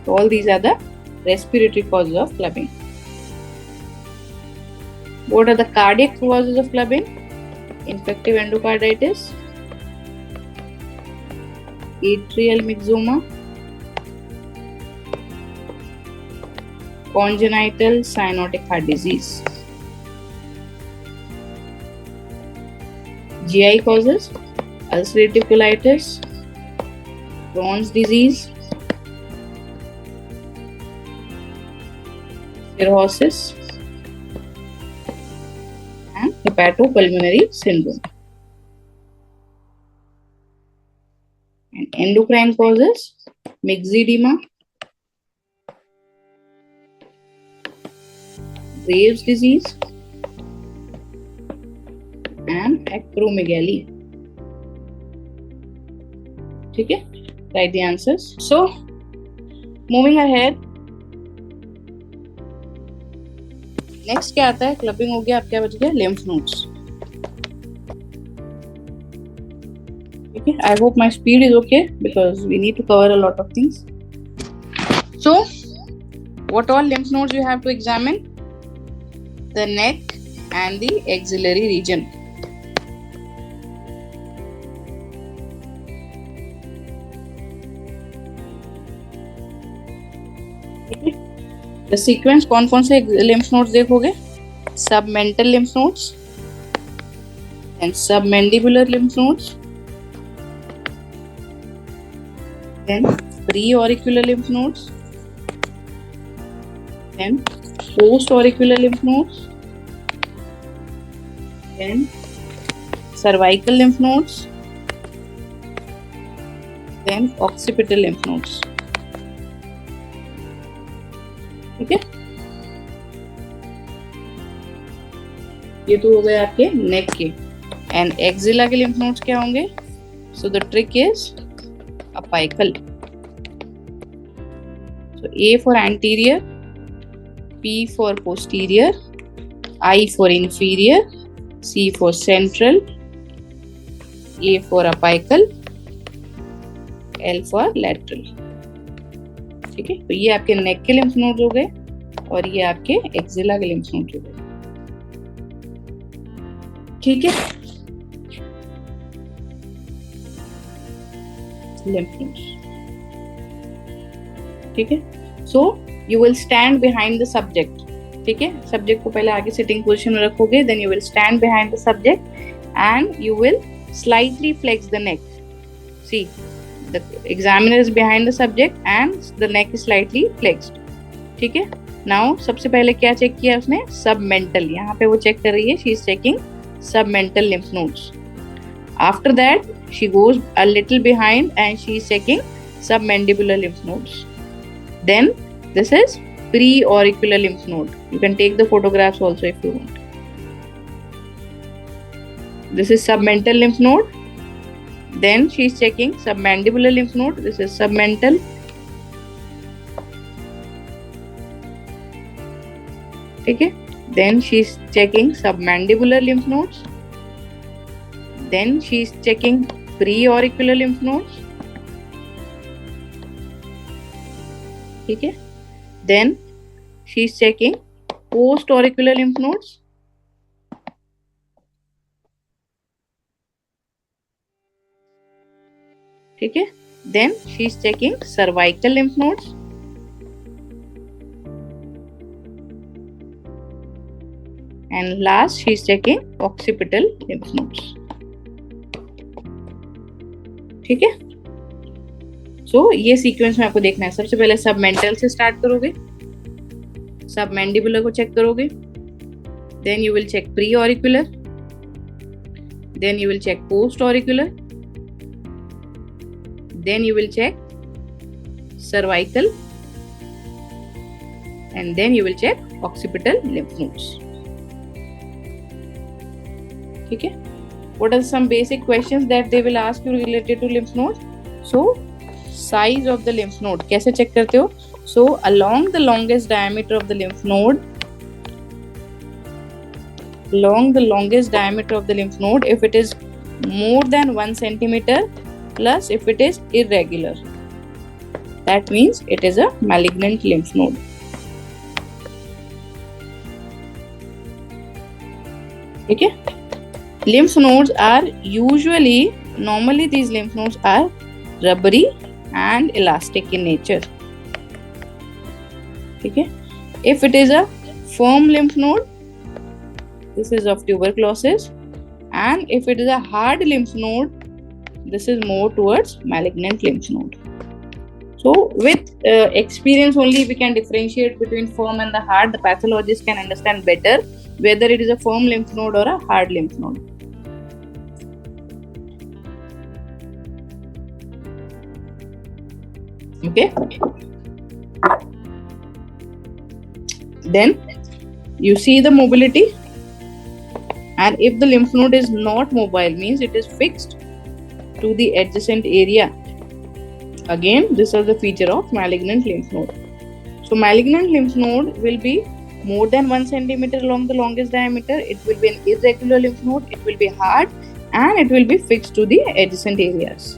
So all these are the respiratory causes of clubbing. What are the cardiac causes of clubbing? Infective endocarditis, atrial myxoma, congenital cyanotic heart disease. GI causes, ulcerative colitis, Crohn's disease, cirrhosis, and hepatopulmonary syndrome. And endocrine causes, myxedema, Graves' disease, and acromegaly. ठीक है? Write the answers. So moving ahead, next क्या आता है? Clubbing हो गया, अब क्या बच गया? lymph nodes. Okay, I hope my speed is okay because we need to cover a lot of things. So what all lymph nodes you have to examine? The neck and the axillary region. The sequence कौन कौन से lymph nodes देखोगे? Submental lymph nodes, then submandibular lymph nodes, then preauricular lymph nodes, then postauricular lymph nodes, then cervical lymph nodes, then occipital lymph nodes. ठीक है, ये तो हो गए आपके नेक के. एंड एक्सिला के लिम्फ नोड्स क्या होंगे? So the trick is apical. So A for anterior, P for posterior, I for inferior, C for central, A for apical, L for lateral. ठीक है, तो ये आपके नेक के लिम्फ नोड्स हो गए और ये आपके एक्सिला के लिम्फ नोड्स हो गए. ठीक है, lymph nodes. ठीक है, so you will stand behind the subject. ठीक है, सब्जेक्ट को पहले आगे सिटिंग पोजीशन में रखोगे, then you will stand behind the subject and you will slightly flex the neck. See, the examiner is behind the subject and the neck is slightly flexed. ठीक है, now सबसे पहले क्या चेक किया उसने? Submental. यहाँ पे वो चेक कर रही है, she is checking submental lymph nodes. After that, she goes a little behind and she is checking submandibular lymph nodes. Then this is preauricular lymph node. You can take the photographs also if you want. This is submental lymph node. Then she is checking submandibular lymph node. This is submental. Okay. Then she is checking submandibular lymph nodes. Then she is checking preauricular lymph nodes. ठीक है, then she is checking postauricular lymph nodes. ठीक है, then she is checking cervical lymph nodes. And last she is checking occipital lymph nodes. ठीक है, सो ये sequence में आपको देखना है. सबसे पहले सबमेंटल से स्टार्ट करोगे, सबमैंडिबुलर को चेक करोगे, then you will check preauricular, then you will check postauricular, then you will check cervical, and then you will check occipital lymph nodes. ठीक है, what are some basic questions that they will ask you related to lymph nodes? So size of the lymph node कैसे check करते हो? So along the longest diameter of the lymph node, if it is more than 1 centimeter plus if it is irregular, that means it is a malignant lymph node. ठीक है, lymph nodes are normally these lymph nodes are rubbery and elastic in nature. ठीक है, if it is a firm lymph node, this is of tuberculosis, and if it is a hard lymph node, this is more towards malignant lymph node. So with experience only we can differentiate between firm and the hard. The pathologist can understand better whether it is a firm lymph node or a hard lymph node. Okay, then you see the mobility, and if the lymph node is not mobile, means it is fixed to the adjacent area. Again, this is the feature of malignant lymph node. So malignant lymph node will be more than 1 centimeter along the longest diameter. It will be an irregular lymph node. It will be hard and it will be fixed to the adjacent areas.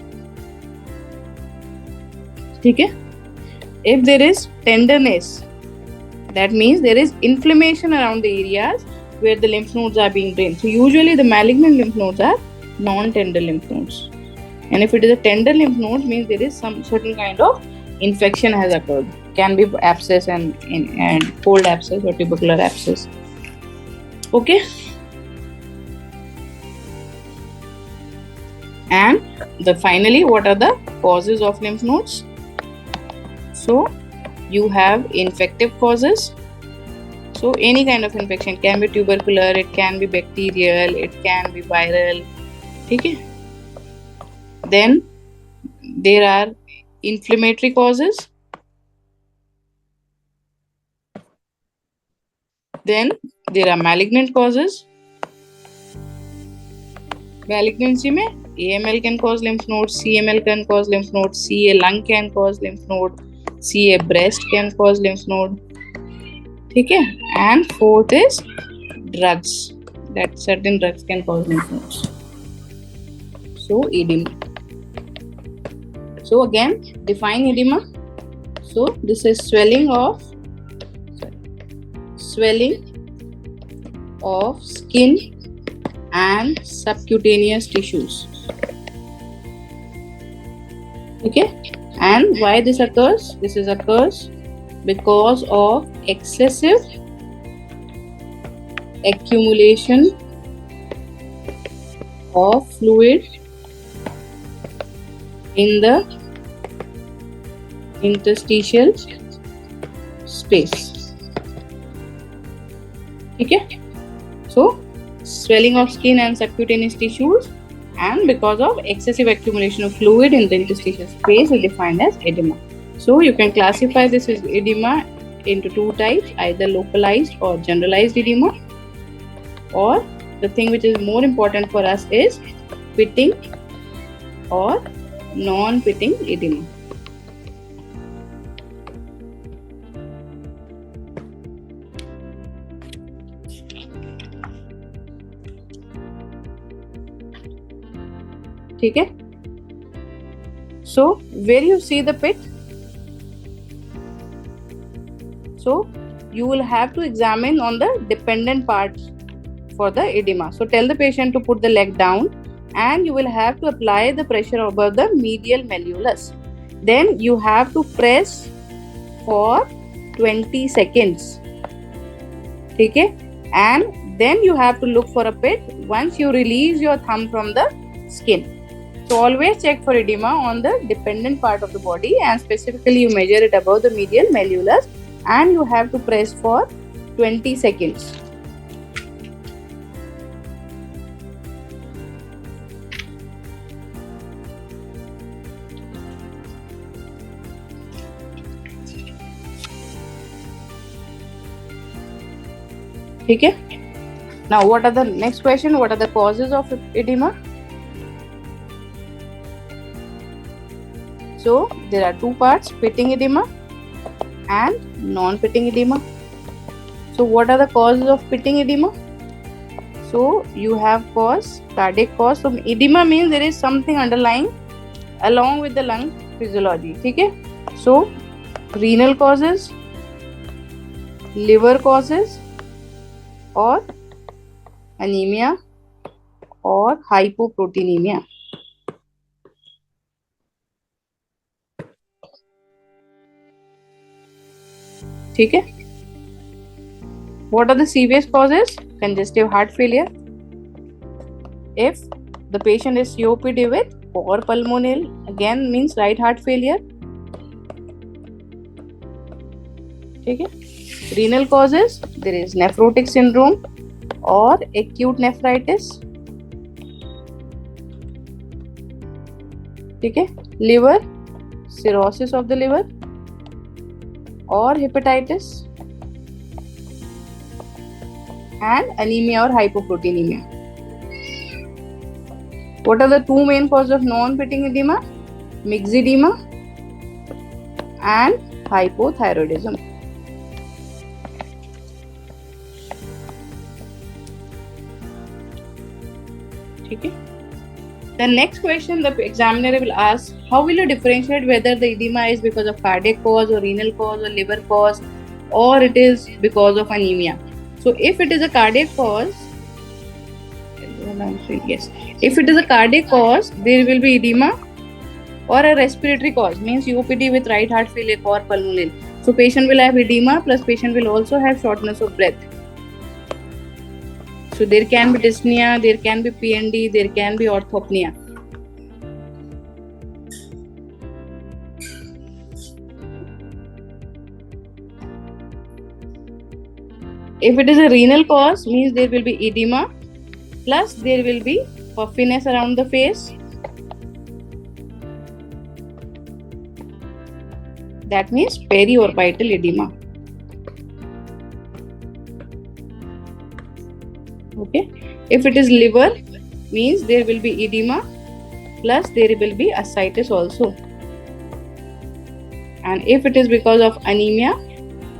ठीक है, if there is tenderness, that means there is inflammation around the areas where the lymph nodes are being drained. So usually the malignant lymph nodes are non-tender lymph nodes. And if it is a tender lymph node, means there is some certain kind of infection has occurred. Can be abscess and cold abscess or tubercular abscess. Okay. And finally, what are the causes of lymph nodes? So you have infective causes. So any kind of infection, can be tubercular, it can be bacterial, it can be viral. Okay. Then there are inflammatory causes. Then there are malignant causes. Malignancy में AML can cause lymph nodes, CML can cause lymph nodes, CA lung can cause lymph node, CA breast can cause lymph node. ठीक है. And fourth is drugs, that certain drugs can cause lymph nodes. So edema. So again, define edema. So this is swelling of skin and subcutaneous tissues. Okay. And why this occurs? This occurs because of excessive accumulation of fluid in the interstitial space. Okay. So swelling of skin and subcutaneous tissues, and because of excessive accumulation of fluid in the interstitial space, is defined as edema. So you can classify this as edema into two types, either localized or generalized edema, or the thing which is more important for us is pitting or non-pitting edema. ठीक है. So where you see the pit, so you will have to examine on the dependent parts for the edema. So tell the patient to put the leg down, and you will have to apply the pressure above the medial malleolus. Then you have to press for 20 seconds. ठीक है. And then you have to look for a pit once you release your thumb from the skin. So always check for edema on the dependent part of the body, and specifically you measure it above the medial malleolus, and you have to press for 20 seconds. ठीक है. Now what are the next question? What are the causes of edema? So there are two parts, pitting edema and non-pitting edema. So what are the causes of pitting edema? So you have cause, cardiac cause. So edema means there is something underlying along with the lung physiology. ठीक है. So renal causes, liver causes, और anemia और hypoproteinemia. ठीक है. What are the serious causes? Congestive heart failure. If the patient is COPD with poor pulmonale, again means right heart failure. ठीक है. Renal causes, there is nephrotic syndrome or acute nephritis. ठीक है. Liver, cirrhosis of the liver or hepatitis, and anemia or hypoproteinemia. What are the two main causes of non-pitting edema? Myxedema and hypothyroidism. ठीक है. The next question the examiner will ask, how will you differentiate whether the edema is because of cardiac cause or renal cause or liver cause, or it is because of anemia? So if it is a cardiac cause, yes, if it is a cardiac cause, there will be edema, or a respiratory cause means COPD with right heart failure or pulmonale. So patient will have edema plus patient will also have shortness of breath. So there can be dyspnea, there can be PND, there can be orthopnea. If it is a renal cause, means there will be edema, plus there will be puffiness around the face. That means periorbital edema. Okay. If it is liver, means there will be edema, plus there will be ascites also. And if it is because of anemia,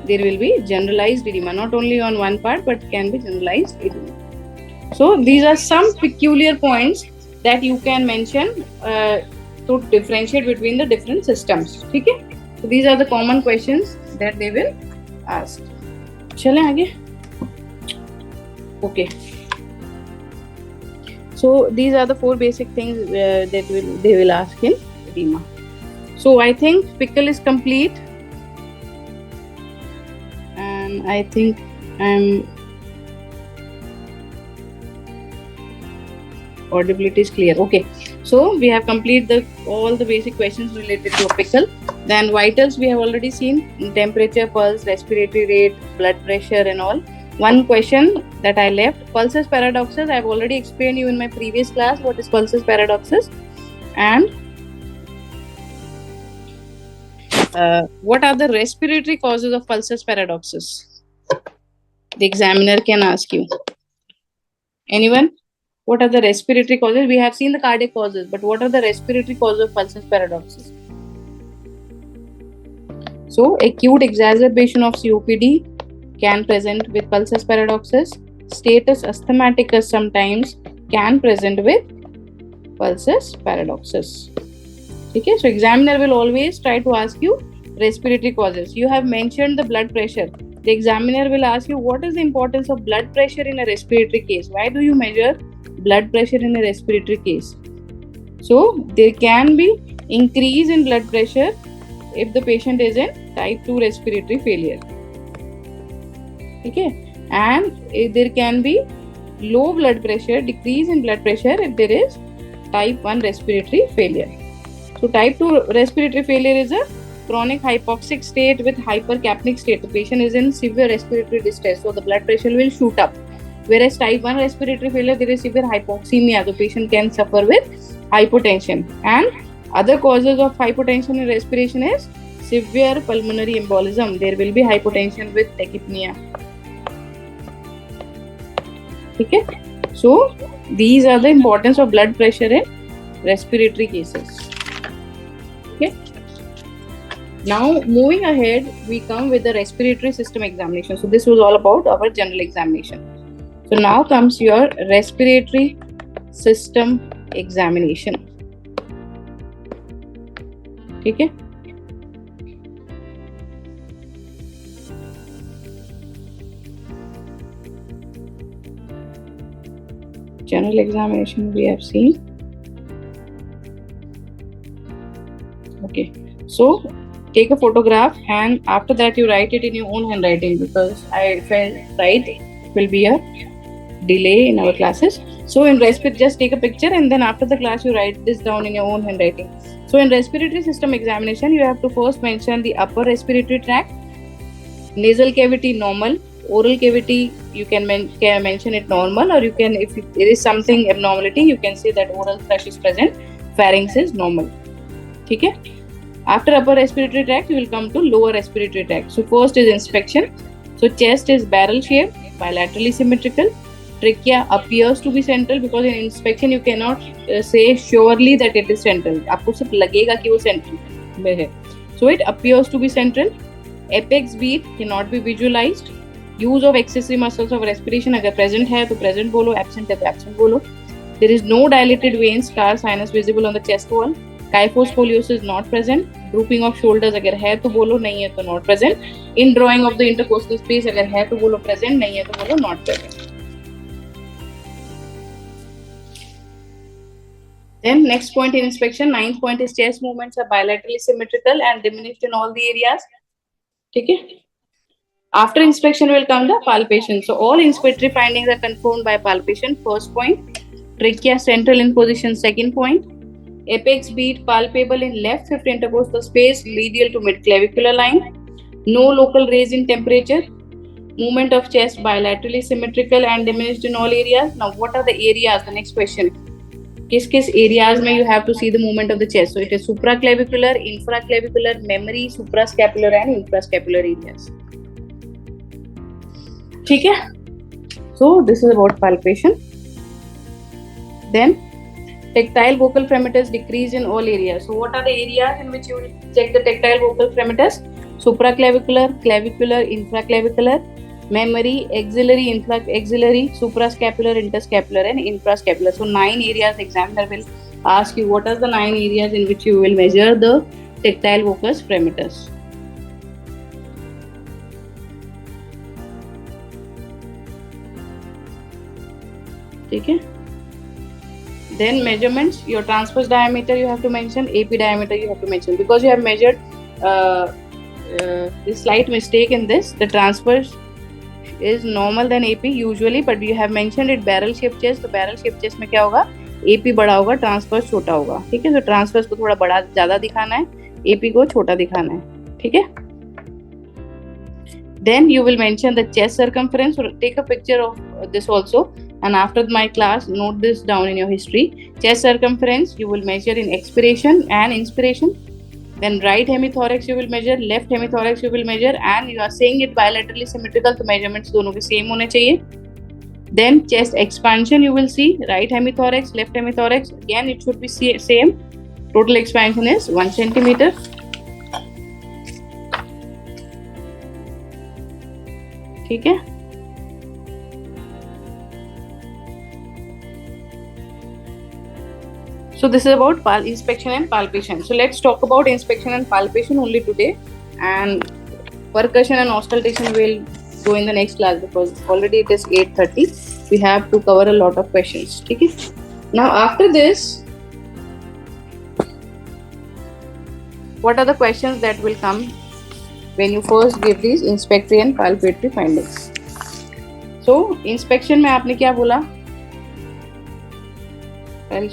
there will be generalized edema, not only on one part, but can be generalized edema. So these are some peculiar points that you can mention to differentiate between the different systems. Okay? So these are the common questions that they will ask. Chale aage? Okay. So these are the 4 basic things that they will ask in edema. So I think pickle is complete, and I think audibility is clear. Okay, so we have completed all the basic questions related to a pickle. Then vitals we have already seen: temperature, pulse, respiratory rate, blood pressure, and all. One question that I left: pulsus paradoxus. I have already explained you in my previous class what is pulsus paradoxus, and what are the respiratory causes of pulsus paradoxus? The examiner can ask you. Anyone? What are the respiratory causes? We have seen the cardiac causes, but what are the respiratory causes of pulsus paradoxus? So, acute exacerbation of COPD can present with pulsus paradoxus. Status asthmaticus sometimes can present with pulsus paradoxus. Okay, so examiner will always try to ask you respiratory causes. You have mentioned the blood pressure. The examiner will ask you what is the importance of blood pressure in a respiratory case. Why do you measure blood pressure in a respiratory case? So there can be increase in blood pressure if the patient is in type 2 respiratory failure. Okay, and there can be low blood pressure, decrease in blood pressure if there is type 1 respiratory failure. So type 2 respiratory failure is a chronic hypoxic state with hypercapnic state. The patient is in severe respiratory distress, so the blood pressure will shoot up. Whereas type 1 respiratory failure, there is severe hypoxemia. The patient can suffer with hypotension. And other causes of hypotension in respiration is severe pulmonary embolism. There will be hypotension with tachypnea. Okay? So these are the importance of blood pressure in respiratory cases. Okay. Now moving ahead, we come with the respiratory system examination. So this was all about our general examination. So now comes your respiratory system examination. Okay. General examination we have seen. Okay, so take a photograph and after that you write it in your own handwriting, because I felt it will be a delay in our classes. So in respiratory, just take a picture and then after the class you write this down in your own handwriting. So in respiratory system examination, you have to first mention the upper respiratory tract, nasal cavity normal, oral cavity you can mention it normal, or you can, if there is something abnormality, you can say that oral thrush is present, pharynx is normal. Okay. After upper respiratory tract, you will come to lower respiratory tract. So first is inspection. So chest is barrel shaped, bilaterally symmetrical. Trachea appears to be central, because in inspection you cannot say surely that it is central. आपको सिर्फ लगेगा कि वो central में है. So it appears to be central. Apex beat cannot be visualized. Use of accessory muscles of respiration, अगर present है तो present बोलो, absent है तो absent बोलो. There is no dilated vein, scar, sinus visible on the chest wall. Kyphoscoliosis not present. Drooping of shoulders अगर है तो बोलो, नहीं है तो not present. Indrawing of the intercostal space अगर है तो बोलो present, नहीं है तो बोलो not present. Then next point in inspection, 9th point is chest movements are bilaterally symmetrical and diminished in all the areas. Okay. After inspection will come the palpation. So all inspectory findings are confirmed by palpation. First point. Trachea central in position. Second point. Apex beat palpable in left fifth intercostal space, medial to mid clavicular line. No local raise in temperature. Movement of chest bilaterally symmetrical and diminished in all areas. Now, what are the areas? The next question. किस areas में you have to see the movement of the chest? So it is supraclavicular, infraclavicular, memory, suprascapular and infrascapular areas. ठीक है? So this is about palpation. Then tactile vocal frequency decrease in all areas. So what are the areas in which you will check the tactile vocal frequency? Supraclavicular, clavicular, infraclavicular, memory, axillary, infraxillary, suprascapular, interscapular and infrascapular. So 9 areas examiner will ask you what are the 9 areas in which you will measure the tactile vocal frequency. Okay. Then measurements, your transverse diameter you have to mention, AP diameter you have to mention, because you have measured this slight mistake in this. The transverse is normal than AP usually, but you have mentioned it barrel shaped chest. तो barrel shaped chest में क्या होगा? AP बड़ा होगा, transverse छोटा होगा. ठीक है? तो transverse को थोड़ा बड़ा ज़्यादा दिखाना है, AP को छोटा दिखाना है. ठीक है? Then you will mention the chest circumference. So take a picture of this also. And after my class, note this down in your history. Chest circumference you will measure in expiration and inspiration. Then right hemithorax you will measure, left hemithorax you will measure, and you are saying it bilaterally symmetrical, तो measurements दोनों के same होने चाहिए. Then chest expansion you will see, right hemithorax, left hemithorax, again it should be same. Total expansion is 1 centimeter. ठीक है? So this is about inspection and palpation. So let's talk about inspection and palpation only today, and percussion and auscultation will go in the next class because already it is 8:30. We have to cover a lot of questions. Okay? Now after this, what are the questions that will come when you first give these inspectory and palpatory findings? So inspection में आपने क्या बोला? I'll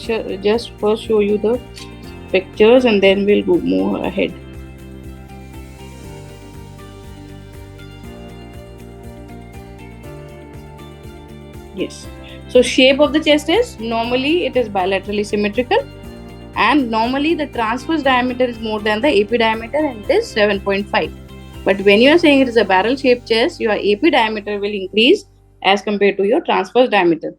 just first show you the pictures and then we'll move ahead. Yes. So shape of the chest is normally it is bilaterally symmetrical, and normally the transverse diameter is more than the AP diameter, and it is 7.5. But when you are saying it is a barrel shaped chest, your AP diameter will increase as compared to your transverse diameter.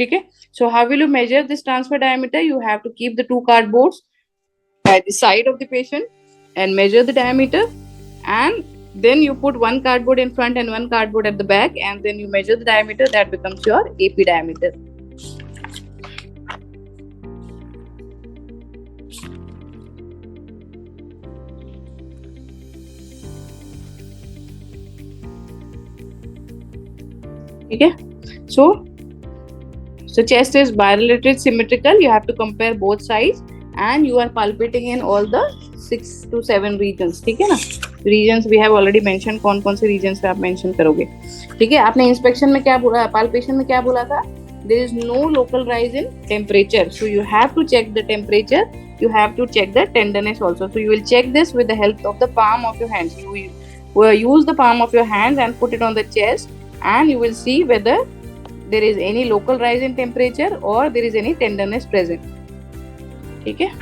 Okay? So how will you measure this transverse diameter? You have to keep the 2 cardboards by the side of the patient and measure the diameter, and then you put 1 cardboard in front and 1 cardboard at the back, and then you measure the diameter. That becomes your AP diameter. Okay? So chest is bilaterally symmetrical. You have to compare both sides, and you are palpating in all the 6 to 7 regions. ठीक है ना? Regions we have already mentioned. कौन से regions पे आप mention करोगे? ठीक है? आपने inspection में क्या बोला? Palpation में क्या बोला था? There is no local rise in temperature. So you have to check the temperature. You have to check the tenderness also. So you will check this with the help of the palm of your hands. You will use the palm of your hands and put it on the chest, and you will see whether there is any local rise in temperature or there is any tenderness present. Okay?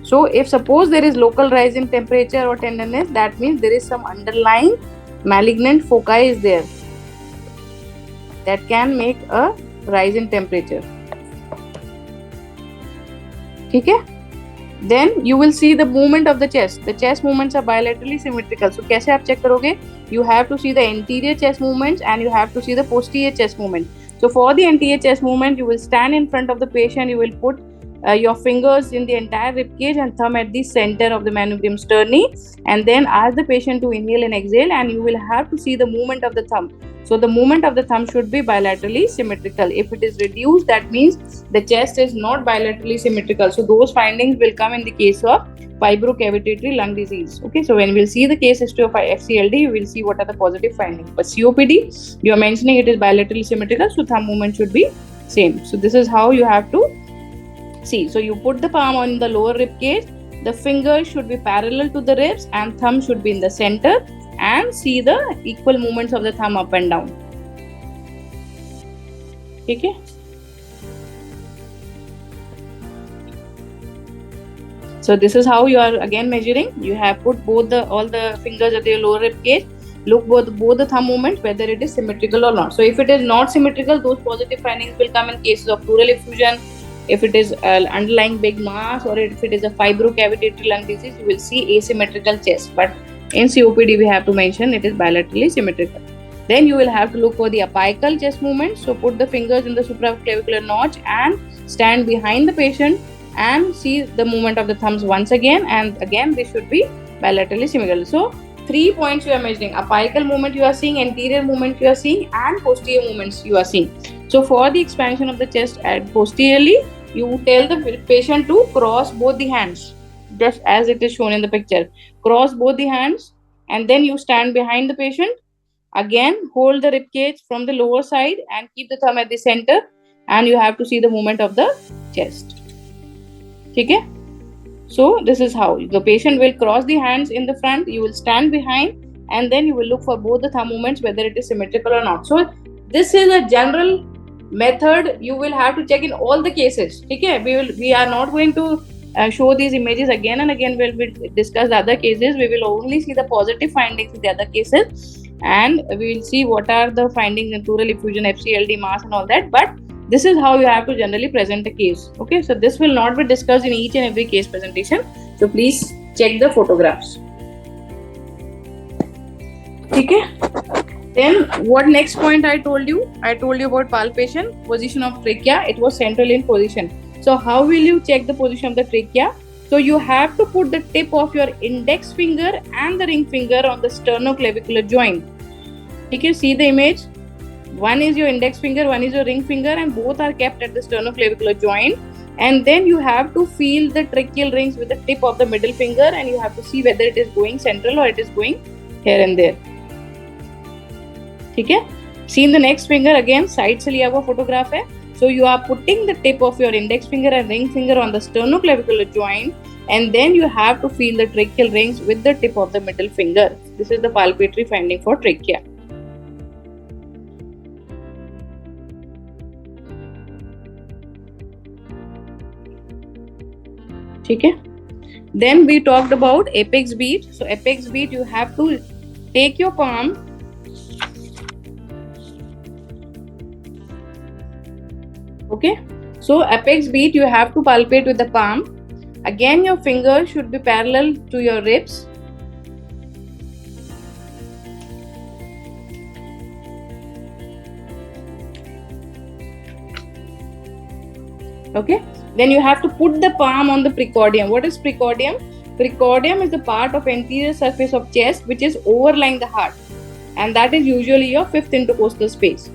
So if suppose there is local rise in temperature or tenderness, that means there is some underlying malignant foci is there that can make a rise in temperature. Okay? Then you will see the movement of the chest. The chest movements are bilaterally symmetrical. So कैसे आप check करोगे? You have to see the anterior chest movements and you have to see the posterior chest movement. So for the anterior chest movement, you will stand in front of the patient. You will put your fingers in the entire rib cage and thumb at the center of the manubrium sterni, and then ask the patient to inhale and exhale, and you will have to see the movement of the thumb. So the movement of the thumb should be bilaterally symmetrical. If it is reduced, that means the chest is not bilaterally symmetrical. So those findings will come in the case of fibrocavitary lung disease. Okay, so when we'll see the case history of FCLD, you will see what are the positive findings. But COPD, you are mentioning it is bilaterally symmetrical, so thumb movement should be same. So this is how you have to see. So you put the palm on the lower rib cage, the fingers should be parallel to the ribs and thumb should be in the center, and see the equal movements of the thumb up and down. Okay. So this is how you are again measuring. You have put all the fingers at your lower rib cage. Look both the thumb movements whether it is symmetrical or not. So if it is not symmetrical, those positive findings will come in cases of pleural effusion. If it is underlying big mass, or if it is a fibrocavitary lung disease, you will see asymmetrical chest. But in COPD, we have to mention it is bilaterally symmetrical. Then you will have to look for the apical chest movement. So put the fingers in the supraclavicular notch and stand behind the patient and see the movement of the thumbs once again, and again this should be bilaterally symmetrical. So 3 points you are measuring: apical movement you are seeing, anterior movement you are seeing, and posterior movements you are seeing. So for the expansion of the chest at posteriorly, you tell the patient to cross both the hands, just as it is shown in the picture. Cross both the hands, and then you stand behind the patient. Again, hold the rib cage from the lower side and keep the thumb at the center, and you have to see the movement of the chest. Okay. So this is how the patient will cross the hands in the front, you will stand behind, and then you will look for both the thumb movements whether it is symmetrical or not. So this is a general method you will have to check in all the cases. Okay, we are not going to show these images again and again when we discuss the other cases. We will only see the positive findings in the other cases, and we will see what are the findings in pleural effusion, FCLD, mass, and all that. But this is how you have to generally present a case. Okay, so this will not be discussed in each and every case presentation. So please check the photographs. Okay. Then what next point I told you? I told you about palpation, position of trachea. It was central in position. So how will you check the position of the trachea? So you have to put the tip of your index finger and the ring finger on the sternoclavicular joint. Okay, see the image. One is your index finger, one is your ring finger, and both are kept at the sternoclavicular joint. And then you have to feel the tracheal rings with the tip of the middle finger, and you have to see whether it is going central or it is going here and there. ठीक है. See in the next finger again, side से लिया हुआ photograph है. So you are putting the tip of your index finger and ring finger on the sternoclavicular joint, and then you have to feel the tracheal rings with the tip of the middle finger. This is the palpatory finding for trachea. ठीक है. Then we talked about apex beat. So apex beat, you have to take your palm, okay. So apex beat, you have to palpate with the palm. Again, your fingers should be parallel to your ribs. Okay. Then you have to put the palm on the precordium. What is precordium? Precordium is the part of anterior surface of chest which is overlying the heart, and that is usually your fifth intercostal space.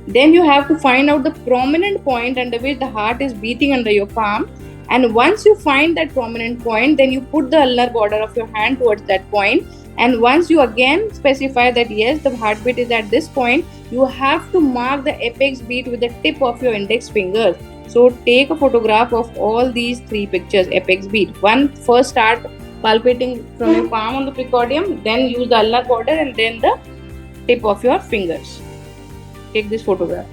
Then you have to find out the prominent point under which the heart is beating under your palm, and once you find that prominent point, then you put the ulnar border of your hand towards that point, and once you again specify that yes, the heartbeat is at this point, you have to mark the apex beat with the tip of your index finger. So take a photograph of all these three pictures, apex beat. First start palpating from your palm on the precordium, then use the ulnar border, and then the tip of your fingers. Take this photograph.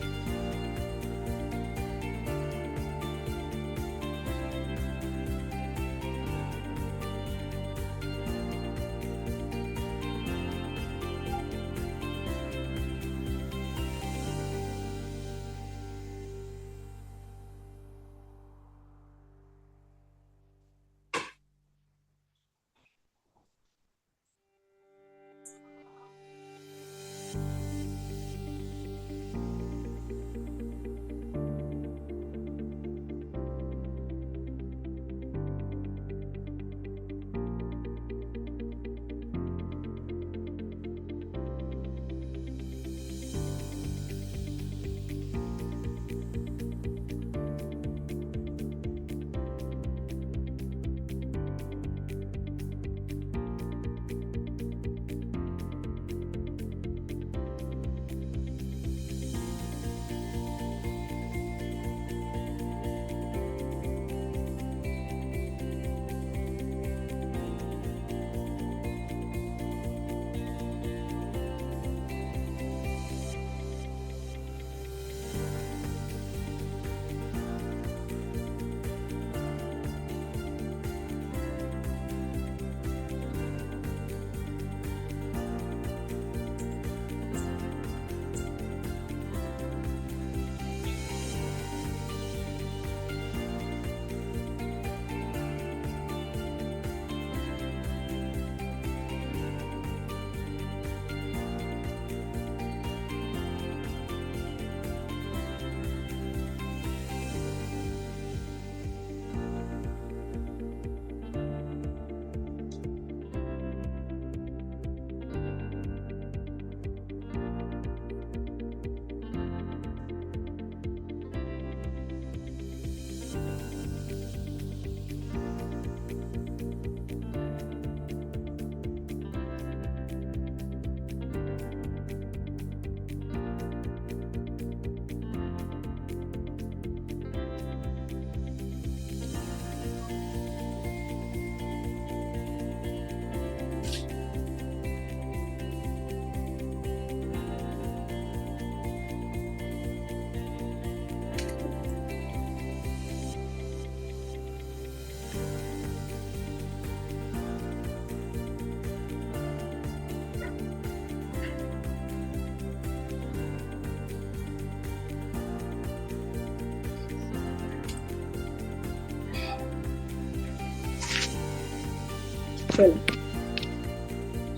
चलो,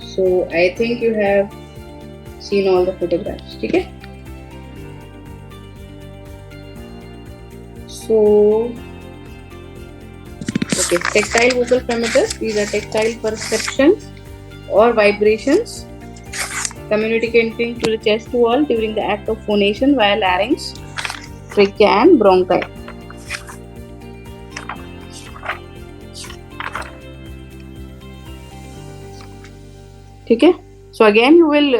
so I think you have seen all the photographs. ठीक है? So okay, tactile vocal parameters. These are tactile perceptions or vibrations communicating to the chest wall during the act of phonation via larynx, trachea and bronchi. ठीक है? So again you will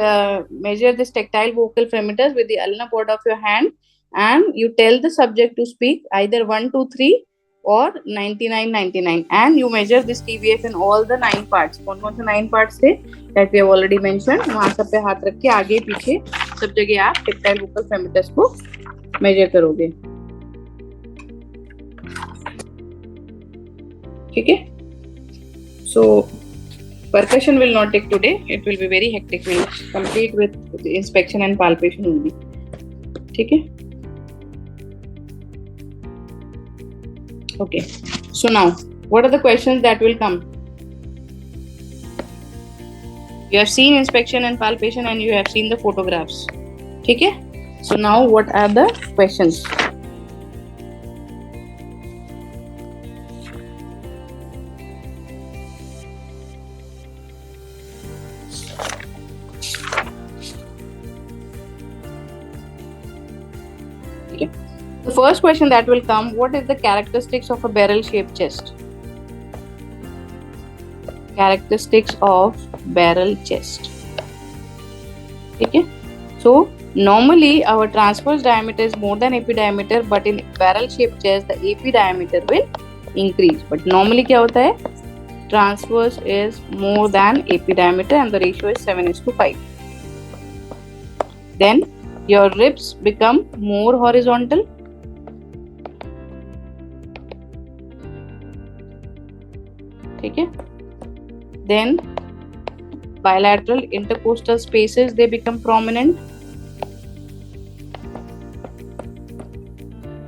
measure this tactile vocal parameters with the ulnar pod of your hand, and you tell the subject to speak either 1, 2, 3 or 99, 99, and you measure this TVF in all the 9 parts. कौन कौन से 9 parts थे that we have already mentioned. वहाँ सब पे हाथ रख के आगे पीछे सब जगह आप tactile vocal parameters को measure करोगे. ठीक है? So percussion will not take today. It will be very hectic. We'll complete with the inspection and palpation only. ठीक है? Okay. So now, what are the questions that will come? You have seen inspection and palpation, and you have seen the photographs. ठीक है? So now, what are the questions? The first question that will come, what is the characteristics of a barrel-shaped chest? Characteristics of barrel chest. Okay? So, normally our transverse diameter is more than AP diameter, but in barrel-shaped chest, the AP diameter will increase. But normally क्या होता है? Transverse is more than AP diameter and the ratio is 7:5. Then your ribs become more horizontal. ठीक है? Then bilateral intercostal spaces, they become prominent.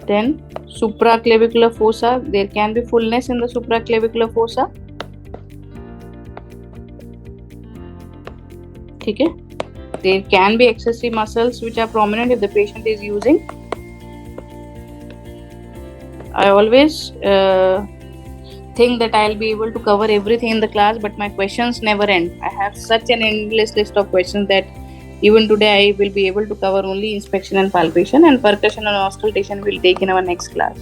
Then supraclavicular fossa, there can be fullness in the supraclavicular fossa. ठीक है? There can be accessory muscles which are prominent if the patient is using. I always think that I'll be able to cover everything in the class, but my questions never end. I have such an endless list of questions that even today I will be able to cover only inspection and palpation, and percussion and auscultation we'll take in our next class.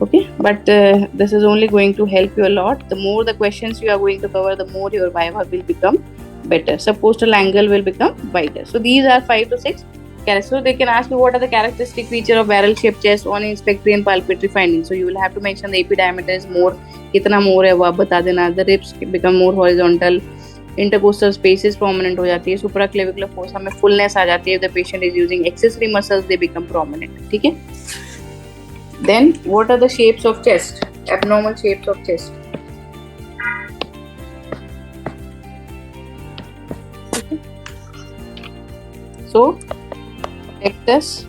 Okay, but this is only going to help you a lot. The more the questions you are going to cover, the more your viva will become better. Subpostal angle will become wider. So these are 5 to 6 characteristics. So they can ask you what are the characteristic feature of barrel shaped chest on inspectory and palpatory findings. So you will have to mention the AP diameter is more, कितना more है वो आप बता देना. The ribs become more horizontal. Intercostal spaces prominent हो जाती है. Supraclavicular fossa में fullness आ जाती है. If the patient is using accessory muscles, they become prominent. ठीक है? Then what are the shapes of chest? Abnormal shapes of chest. So pectus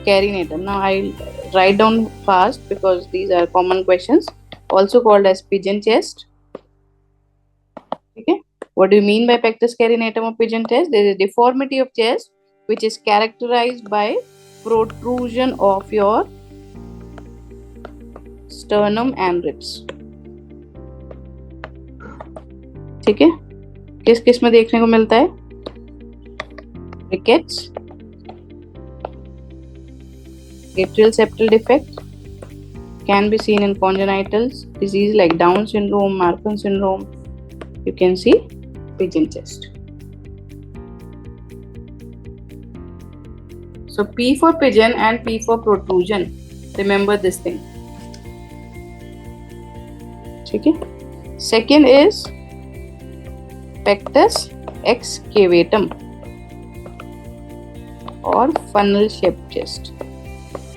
carinatum. Now I'll write down fast because these are common questions. Also called as pigeon chest. Okay. What do you mean by pectus carinatum or pigeon chest? There is a deformity of chest which is characterized by protrusion of your sternum and ribs. ठीक है? किस किस में देखने को मिलता है? Rickets, atrial septal defect can be seen in congenital disease like Down syndrome, Marfan syndrome. You can see pigeon chest. So P for pigeon and P for protrusion. Remember this thing. Okay. Second is pectus excavatum और funnel shaped chest.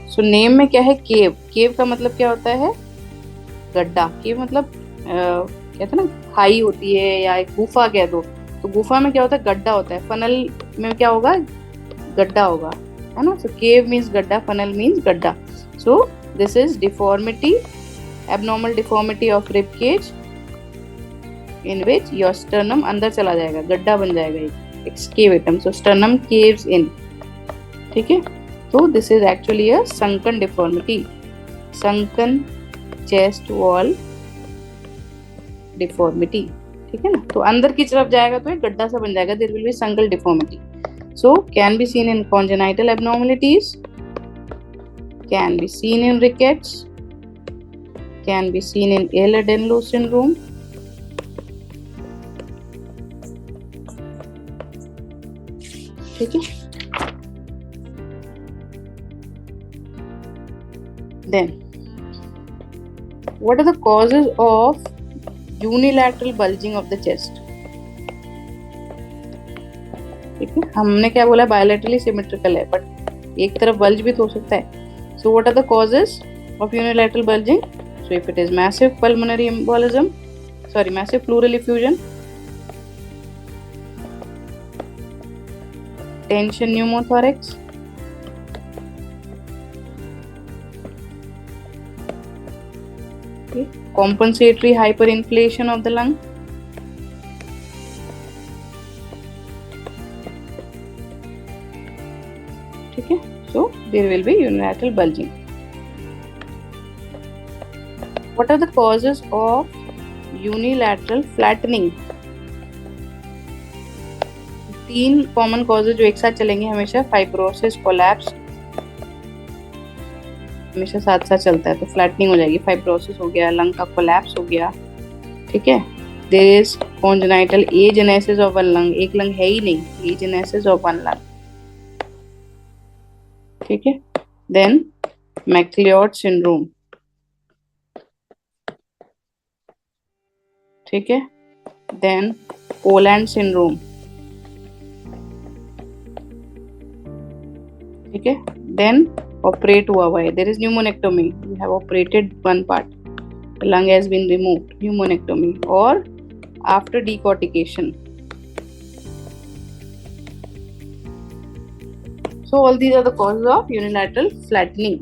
So name में क्या है? केव. केव का मतलब क्या होता है? गड्ढा. केव मतलब कहते हैं ना खाई होती है या एक गुफा कह दो. तो गुफा में क्या होता है? गड्ढा होता है. फनल में क्या होगा? गड्ढा होगा, है ना. So cave means गड्ढा, funnel means गड्ढा. So this is deformity, abnormal deformity of rib cage in which your sternum अंदर चला जाएगा, गड्ढा बन जाएगा एक, excavatum. So sternum caves in. ठीक है, तो this is actually a sunken deformity, sunken chest wall deformity. ठीक है ना, तो अंदर की तरफ जाएगा तो एक गड्ढा सा बन जाएगा, there will be sunken deformity. So can be seen in congenital abnormalities, can be seen in rickets, can be seen in Ehlers-Danlos syndrome. ठीक है, then what are the causes of unilateral bulging of the chest? ठीक है, हमने क्या बोला, bilaterally symmetrical है, but एक तरफ बल्ज भी तो हो सकता है. So what are the causes of unilateral bulging? So if it is massive pulmonary embolism, sorry massive pleural effusion, tension pneumothorax, compensatory hyperinflation of the lung, ठीक है, so there will be unilateral bulging. What are the causes of unilateral flattening? तीन common causes जो एक साथ चलेंगे हमेशा, fibrosis, collapse, हमेशा साथ साथ चलता है, तो फ्लैटनिंग हो जाएगी. फाइब्रोसिस हो गया, लंग का कोलैप्स हो गया. ठीक है, there is congenital agenesis of one lung, एक लंग है ही नहीं, एजेनेसिस ऑफ वन लंग. ठीक है, देन मैक्लियोड सिंड्रोम. ठीक है, देन पोलैंड सिंड्रोम. ठीक है, देन operate हुआ है, there is pneumonectomy, you have operated one part, the lung has been removed, pneumonectomy, or after decortication. So all these are the causes of unilateral flattening.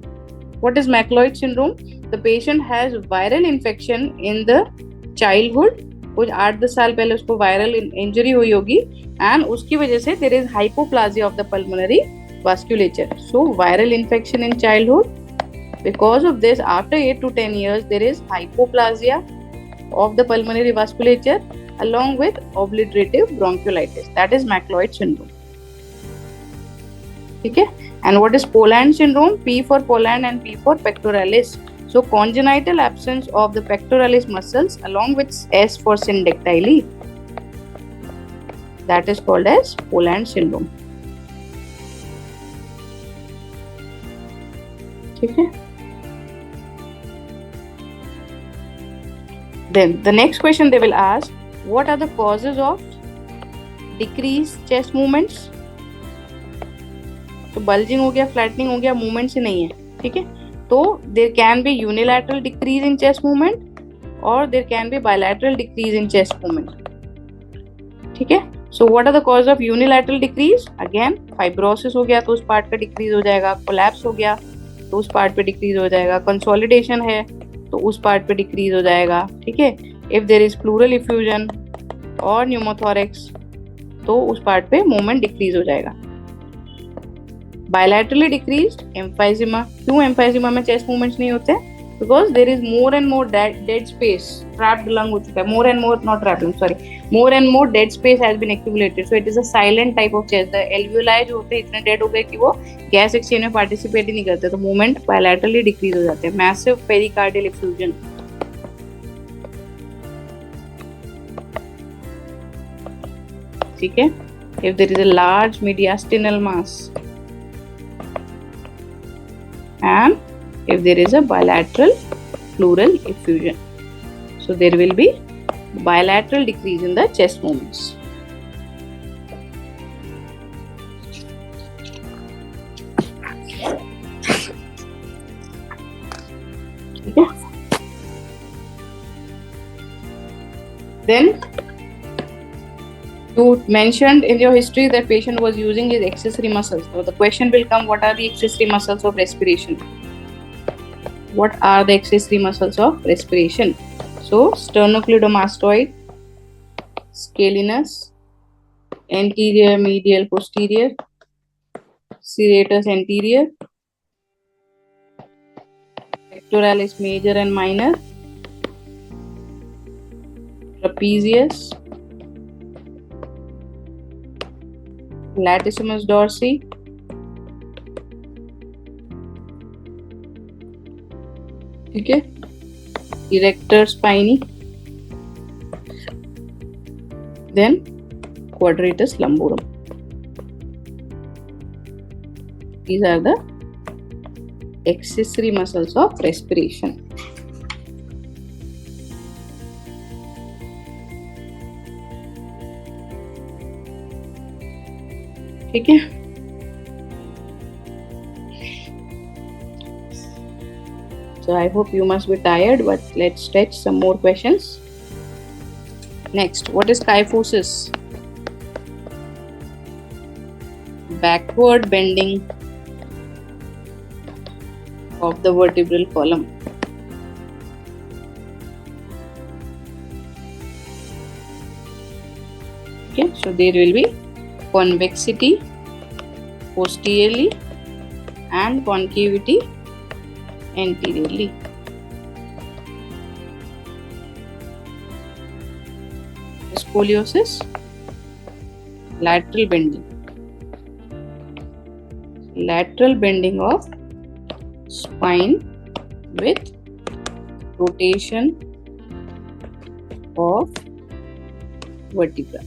What is macleod syndrome? The patient has viral infection in the childhood, कुछ 8-10 साल पहले उसको viral injury हुई होगी, and उसकी वजह से there is hypoplasia of the pulmonary vasculature. So viral infection in childhood, because of this after 8 to 10 years there is hypoplasia of the pulmonary vasculature along with obliterative bronchiolitis, that is macleod syndrome. ठीक है, and what is Poland syndrome? P for Poland and P for pectoralis. So congenital absence of the pectoralis muscles along with S for syndactyly, that is called as Poland syndrome. ठीक है, then the next question they will ask, what are the causes of decreased chest movements? तो bulging हो गया, flattening हो गया, movement ही नहीं है. ठीक है, तो there can be unilateral decrease in chest movement और there can be bilateral decrease in chest movement. ठीक है, so what are the cause of unilateral decrease? Again fibrosis हो गया तो उस पार्ट का डिक्रीज हो जाएगा, कोलैप्स हो गया तो उस पार्ट पे डिक्रीज हो जाएगा, कंसोलिडेशन है तो उस पार्ट पे डिक्रीज हो जाएगा. ठीक है, if there is pleural effusion और न्यूमोथोरैक्स तो उस पार्ट पे मूवमेंट डिक्रीज हो जाएगा. Bilaterally decreased emphysema. क्यों एम्फाइजिमा में चेस्ट मूवमेंट्स नहीं होते? Because there is more and more dead space, trapped lung हो चुका है, more and more, not trapped lung, sorry, more and more dead space has been accumulated, so it is a silent type of chest. The alveoli जो होते हैं इतने dead हो गए कि वो गैस एक्सचेंज में पार्टिसिपेट ही नहीं करते, तो मूवमेंट बायलैटरली डिक्रीज हो जाते हैं. Massive pericardial effusion. ठीक है, if there is a large mediastinal mass and if there is a bilateral pleural effusion, so there will be bilateral decrease in the chest movements. Okay. Then you mentioned in your history that patient was using his accessory muscles. So the question will come, what are the accessory muscles of respiration? What are the accessory muscles of respiration? So sternocleidomastoid, scalenus, anterior, medial, posterior, serratus anterior, pectoralis major and minor, trapezius, latissimus dorsi, ठीक है, erector spiny, then quadratus lumborum. These are the accessory muscles of respiration. ठीक है. So I hope you must be tired, but let's stretch some more questions. Next, what is kyphosis? Backward bending of the vertebral column. Okay, so there will be convexity posteriorly and concavity anteriorly. Scoliosis, lateral bending. Lateral bending of spine with rotation of vertebra.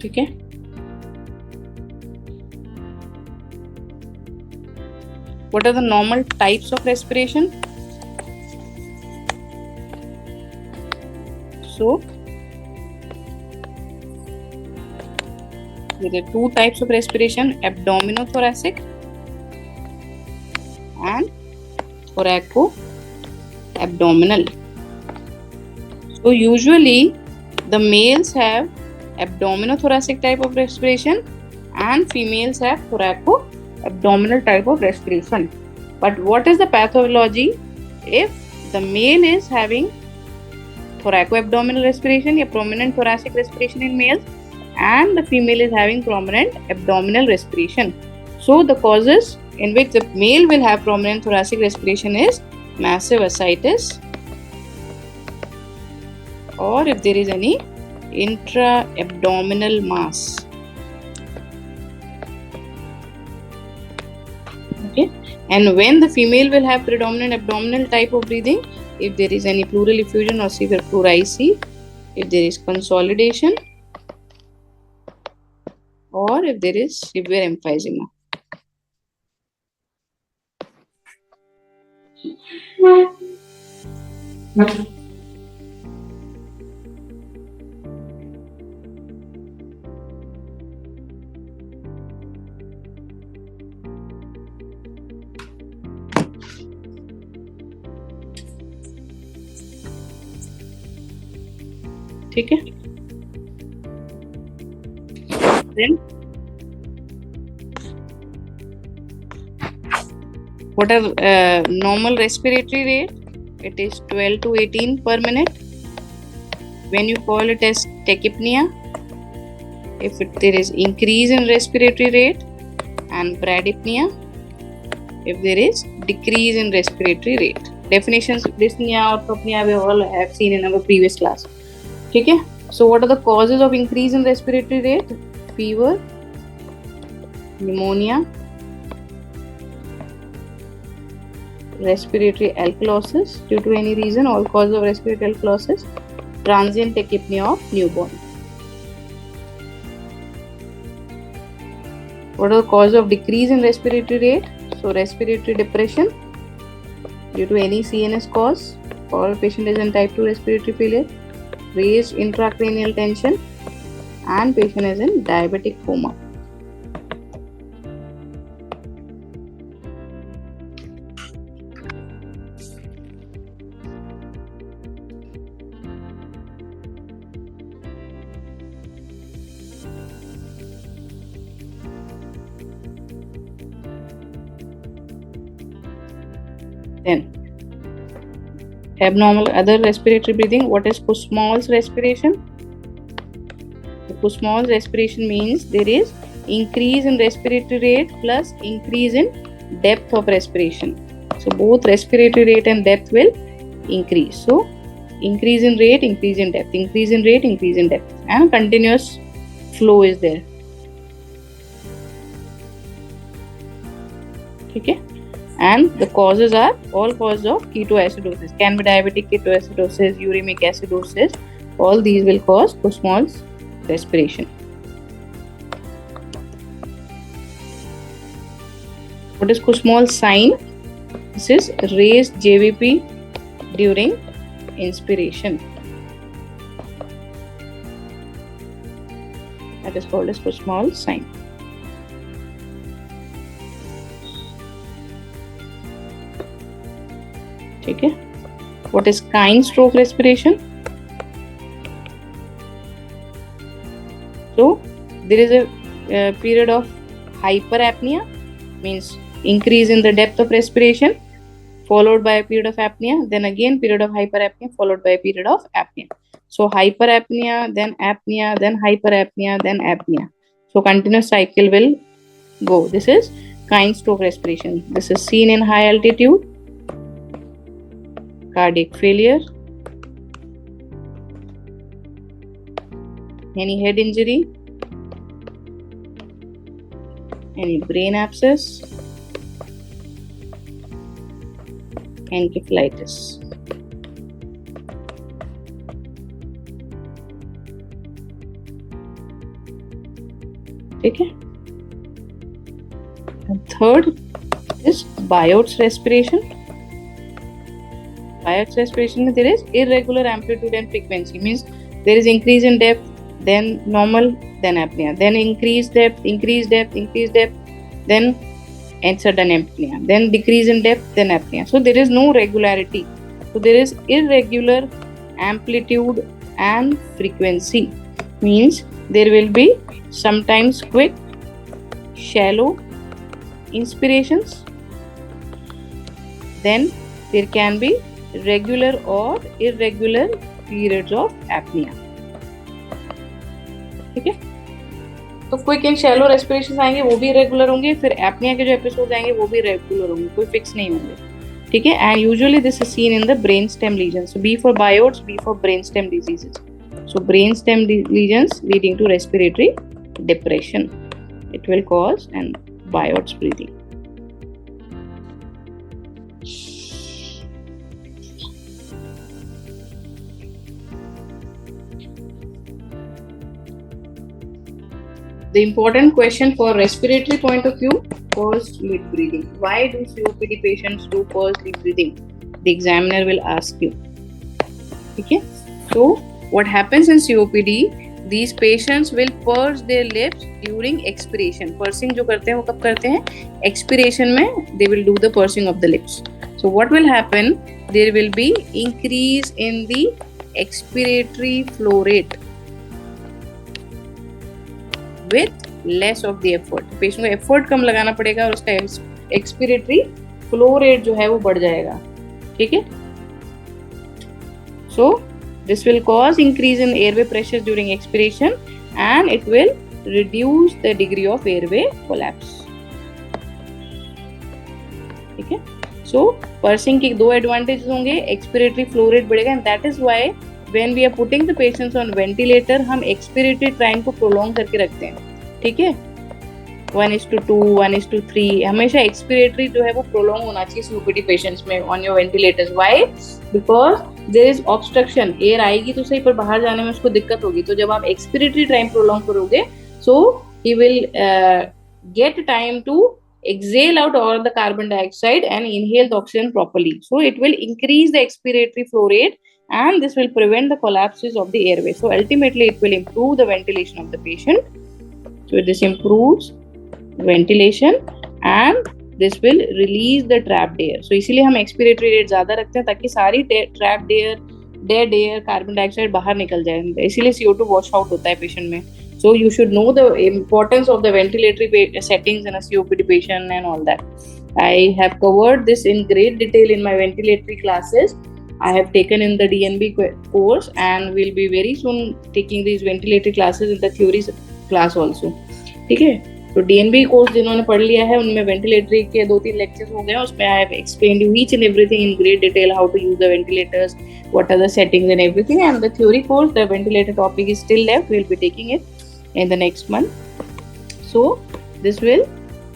ठीक है. What are the normal types of respiration? So there are two types of respiration: abdominothoracic and thoraco-abdominal. So usually the males have abdominothoracic type of respiration and females have thoraco-abdominal type of respiration. But what is the pathology if the male is having thoraco-abdominal respiration, a prominent thoracic respiration in males, and the female is having prominent abdominal respiration? So the causes in which the male will have prominent thoracic respiration is massive ascites, or if there is any intra-abdominal mass. Okay, and when the female will have predominant abdominal type of breathing, if there is any pleural effusion or severe pleurisy, if there is consolidation, or if there is severe emphysema. ठीक है. Then what are normal respiratory rate? It is 12 to 18 per minute. When you call it as tachypnea, if there is increase in respiratory rate, and bradypnea if there is decrease in respiratory rate. Definitions: dyspnea, orthopnea, we all have seen in our previous class. ठीक है. So what are the causes of increase in respiratory rate? Fever, pneumonia, respiratory alkalosis due to any reason, all causes of respiratory alkalosis, transient tachypnea of newborn. What are the causes of decrease in respiratory rate? So respiratory depression due to any CNS cause, or patient is in type 2 respiratory failure, raised intracranial tension, and patient is in diabetic coma. Then abnormal other respiratory breathing. What is Kussmaul's respiration? The Kussmaul's respiration means there is increase in respiratory rate plus increase in depth of respiration. So both respiratory rate and depth will increase. So increase in rate, increase in depth, increase in rate, increase in depth, and continuous flow is there. Okay. And the causes are all causes of ketoacidosis. Can be diabetic ketoacidosis, uremic acidosis. All these will cause Kussmaul's respiration. What is Kussmaul's sign? This is raised JVP during inspiration. That is called as Kussmaul's sign. Okay. What is Kyne stroke respiration? So there is a period of hyperapnea, means increase in the depth of respiration, followed by a period of apnea, then again period of hyperapnea, followed by a period of apnea. So hyperapnea, then apnea, then hyperapnea, then apnea. So continuous cycle will go. This is Kyne stroke respiration. This is seen in high altitude. Cardiac failure, any head injury, any brain abscess, encephalitis. Okay. And third is Biot's respiration. Biot's respiration, there is irregular amplitude and frequency, means there is increase in depth, then normal, then apnea, then increase depth, increase depth, increase depth, then sudden apnea, then decrease in depth, then apnea. So there is no regularity. So there is irregular amplitude and frequency, means there will be sometimes quick, shallow inspirations, then there can be regular or irregular periods of apnea. ठीक है, तो quick and shallow respiration आएंगे वो भी regular होंगे, फिर apnoea के जो एपिसोड आएंगे वो भी रेगुलर होंगे, कोई फिक्स नहीं होंगे. ठीक है. And usually this is seen in the brain stem lesions. So B for Biot's, B for brain stem diseases. So brain stem lesions leading to respiratory depression, it will cause and Biot's breathing. The important question for respiratory point of view, pulsed lip breathing. Why do COPD patients do pulsed lip breathing? The examiner will ask you. Okay. So what happens in COPD? These patients will purse their lips during expiration. Pursing जो करते हैं वो कब करते हैं? Expiration में they will do the pursing of the lips. So what will happen? There will be increase in the expiratory flow rate with less of the effort. Patient को effort कम लगाना पड़ेगा और उसका expiratory flow rate जो है वो बढ़ जाएगा. ठीक है? So this will cause increase in airway pressure during expiration and it will reduce the degree of airway collapse. ठीक है? So pursing के दो advantages होंगे, expiratory flow rate बढ़ेगा and that is why when we are putting the patients on ventilator हम expiratory time को prolong करके रखते हैं. ठीक है? 1:2, 1:3 हमेशा expiratory जो है वो prolong होना चाहिए COPD patients में on your ventilators. Why? Because there is obstruction. air आएगी तो सही पर बाहर जाने में उसको दिक्कत होगी. तो जब आप expiratory time prolong करोगे so he will get time to exhale out all the carbon dioxide and inhale the oxygen properly. So it will increase the expiratory flow rate and this will prevent the collapses of the airway. So ultimately it will improve the ventilation of the patient. So this improves ventilation and this will release the trapped air. So इसीलिए हम expiratory rate ज़्यादा रखते हैं ताकि सारी trapped air, dead air, carbon dioxide बाहर निकल जाए. इसीलिए CO2 wash out होता है patient में. So you should know the importance of the ventilatory settings in a COPD patient and all that. I have covered this in great detail in my ventilatory classes. I have taken in the DNB course, and will be very soon taking these ventilatory classes in the theory class also. ठीक है, तो DNB course जिन्होंने पढ़ लिया है उनमें ventilatory के 2-3 lectures हो गए हैं, उसमें I have explained you each and everything in great detail, how to use the ventilators, what are the settings and everything. And the theory course, the ventilator topic is still left. We'll be taking it in the next month. So this will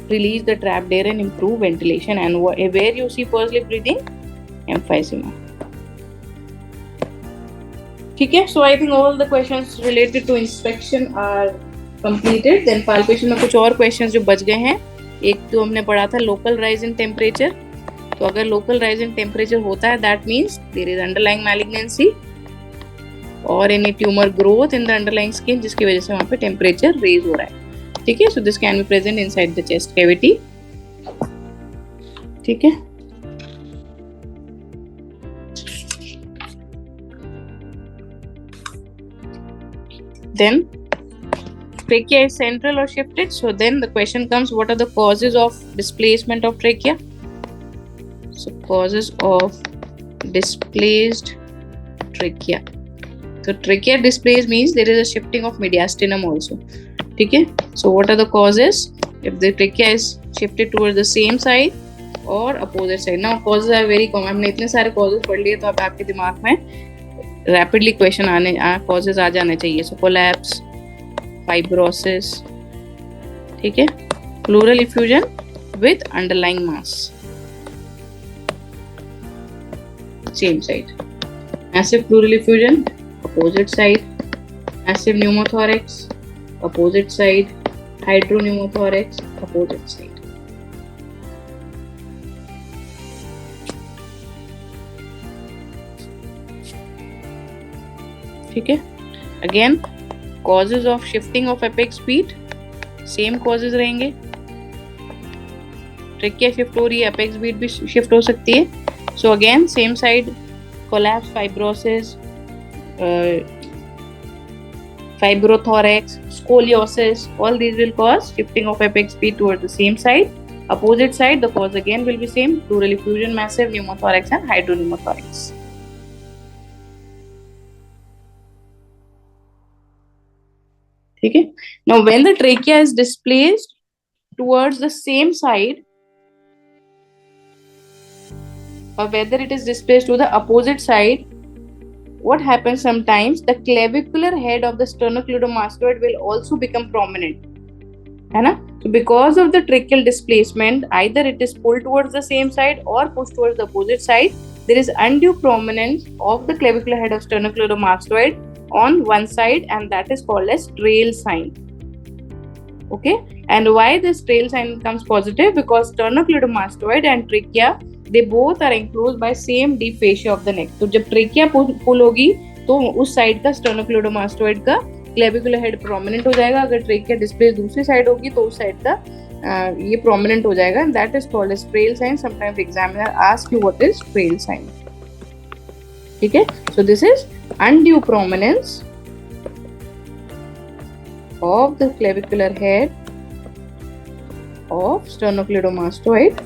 release the trapped air and improve ventilation. And where you see pursed lip breathing, emphysema. ठीक है, so I think all the questions related to inspection are completed. Then palpation में कुछ और questions जो बच गए हैं. एक तो हमने पढ़ा था local rise in temperature. तो अगर local rise in temperature होता है, that means there is underlying malignancy or any tumor growth in the underlying skin, जिसकी वजह से वहाँ पे temperature raise हो रहा है. ठीक है, so this can be present inside the chest cavity. ठीक है, then trachea is central or shifted. So then the question comes, what are the causes of displacement of trachea? So causes of displaced trachea. So trachea displaced means there is a shifting of mediastinum also. ठीक है, so what are the causes if the trachea is shifted towards the same side or opposite side? Now causes are very common. हमने इतने सारे causes पढ़ लिए, तो अब आपके दिमाग में rapidly question causes आ जाने चाहिए. So collapse, fibrosis, ठीक है, pleural effusion with underlying mass, same side, massive pleural effusion, opposite side, massive pneumothorax, opposite side, hydropneumothorax, opposite side. ठीक है, again causes of shifting of apex beat, same causes रहेंगे. Trachea shift हो रही है, apex beat भी shift हो सकती है. So again same side, collapse, fibrosis, fibrothorax, scoliosis, all these will cause shifting of apex beat towards the same side. Opposite side, the cause again will be same, pleural effusion, massive pneumothorax and hydropneumothorax. ठीक है, now when the trachea is displaced towards the same side or whether it is displaced to the opposite side, what happens sometimes, the clavicular head of the sternocleidomastoid will also become prominent, है ना. So because of the tracheal displacement, either it is pulled towards the same side or pushed towards the opposite side, there is undue prominence of the clavicular head of sternocleidomastoid on one side, and that is called as trail sign. Okay, and why this trail sign comes positive? Because sternocleidomastoid and trachea, they both are enclosed by same deep fascia of the neck. तो जब trachea pull होगी तो उस side का sternocleidomastoid का clavicular head prominent हो जाएगा. अगर trachea displaced दूसरी साइड होगी तो उस साइड का ये prominent हो जाएगा, and that is called as trail sign. Sometimes examiner asks you what is trail sign. ठीक है, so this is undue prominence of the clavicular head of sternocleidomastoid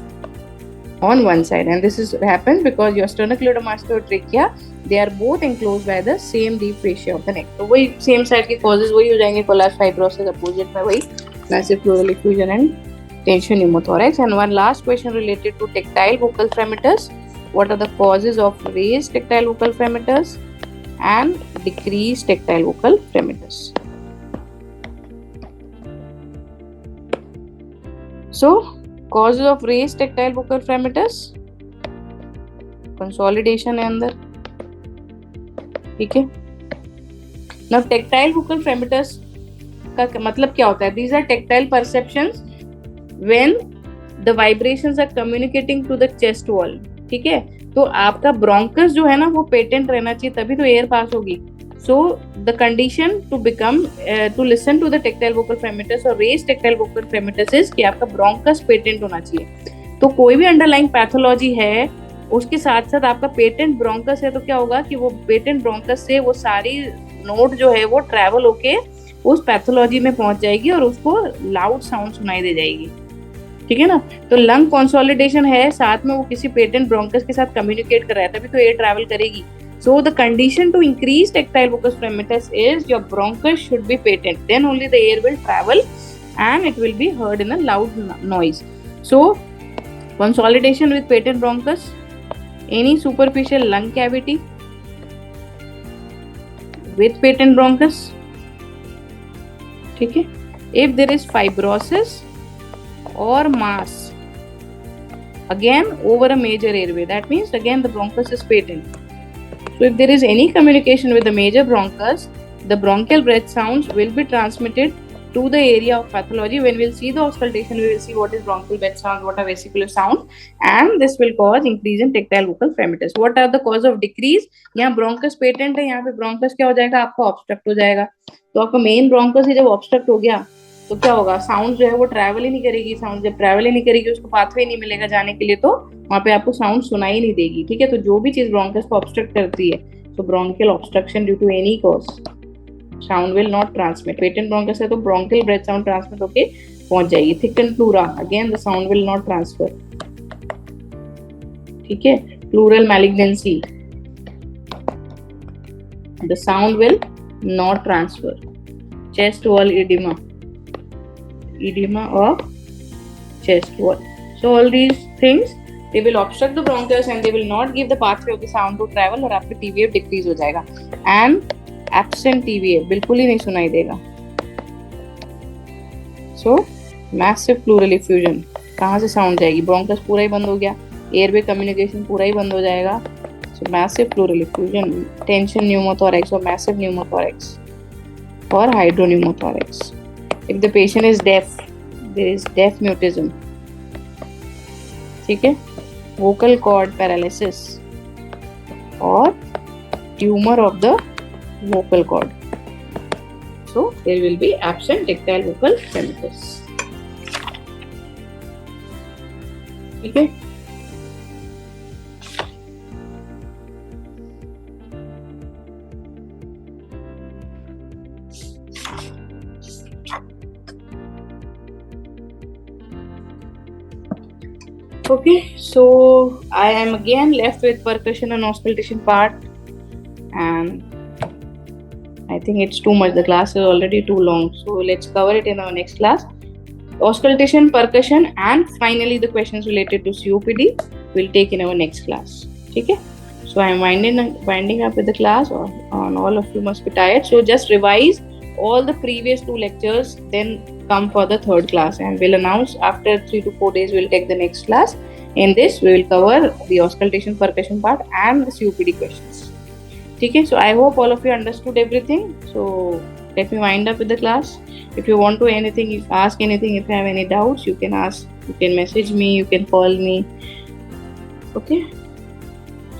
on one side, and this is happens because your sternocleidomastoid trachea, they are both enclosed by the same deep fascia of the neck. तो वही same side के causes वही हो जाएंगे, collapse, fibrosis, opposite में वही massive pleural effusion and tension pneumothorax. And one last question related to tactile vocal fremitus. What are the causes of raised tactile vocal fremitus and decreased tactile vocal fremitus? So causes of raised tactile vocal fremitus, consolidation है अंदर. ठीक है, now tactile vocal fremitus का मतलब क्या होता है? These are tactile perceptions when the vibrations are communicating to the chest wall. ठीक है, तो आपका ब्रोंकस जो है ना वो पेटेंट रहना चाहिए, तभी तो एयर पास होगी. So the condition to become to listen to the tactile vocal fremitus or raised tactile vocal fremitus is कि आपका ब्रोंकस पेटेंट होना चाहिए. तो कोई भी अंडरलाइंग पैथोलॉजी है उसके साथ साथ आपका पेटेंट ब्रोंकस है, तो क्या होगा कि वो पेटेंट ब्रोंकस से वो सारी नोट जो है वो ट्रैवल होके उस पैथोलॉजी में पहुंच जाएगी और उसको लाउड साउंड सुनाई दे जाएगी. ठीक है ना। तो लंग कंसोलिडेशन है, साथ में वो किसी पेटेंट ब्रोंकस के साथ कम्युनिकेट कर रहा है, तभी तो एयर ट्रैवल करेगी. So the condition to increase tactile mucous fremitus is your bronchus should be patent. Then only the air will travel and it will be heard in a loud noise. So consolidation with patent bronchus, any superficial lung cavity with patent bronchus. ठीक है. If there is fibrosis or mass again over a major airway, that means again the bronchus is patent. So if there is any communication with the major bronchus, the bronchial breath sounds will be transmitted to the area of pathology. When we'll see the auscultation, we will see what is bronchial breath sound, what are vesicular sound, and this will cause increase in tactile vocal fremitus. What are the cause of decrease? यहाँ bronchus patent है, यहाँ पे bronchus क्या हो जाएगा, आपका obstruct हो जाएगा. तो आपका main bronchus ही जब obstruct हो गया तो क्या होगा, साउंड जो है वो ट्रैवल ही नहीं करेगी. साउंड जब ट्रैवल ही नहीं करेगी, उसको पाथवे नहीं मिलेगा जाने के लिए, तो वहां पे आपको साउंड सुनाई नहीं देगी. ठीक है. तो जो भी चीज ब्रोंकस को ऑब्स्ट्रक्ट करती है, तो bronchial obstruction due to any cause, sound will not transmit. Patent bronchus है तो ब्रोंकियल ब्रेथ साउंड ट्रांसमिट होके पहुंच जाएगी. Thicken pleura, again the sound will not transfer. ठीक है. Pleural malignancy, the sound will not transfer. Chest wall edema of chest wall. So all these things, they will obstruct the bronchus and they will not give the pathway of the sound to travel, और आपका TVF decrease हो जाएगा. And absent TVF, बिल्कुल ही नहीं सुनाई देगा. So massive pleural effusion, कहाँ से साउंड जाएगी, ब्रोंकस पूरा ही बंद हो गया, एयरवे कम्युनिकेशन पूरा ही बंद हो जाएगा. So massive pleural effusion, tension pneumothorax or massive pneumothorax or hydropneumothorax. If the patient is deaf, there is deaf mutism. ठीक है. vocal cord paralysis or tumor of the vocal cord. So there will be absent tactile vocal fremitus. ठीक है. Okay, so I am again left with percussion and auscultation part, and I think it's too much. The class is already too long, so let's cover it in our next class. Auscultation, percussion, and finally the questions related to COPD we'll take in our next class. Okay, so I am winding up with the class. On all of you must be tired, so just revise all the previous 2 lectures, then come for the third class, and we'll announce after 3 to 4 days we'll take the next class. In this we will cover the auscultation, percussion part and the COPD questions. Okay, so I hope all of you understood everything. So let me wind up with the class. If you want to ask anything, if you have any doubts, you can ask, you can message me, you can call me. Okay,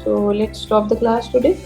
so let's stop the class today.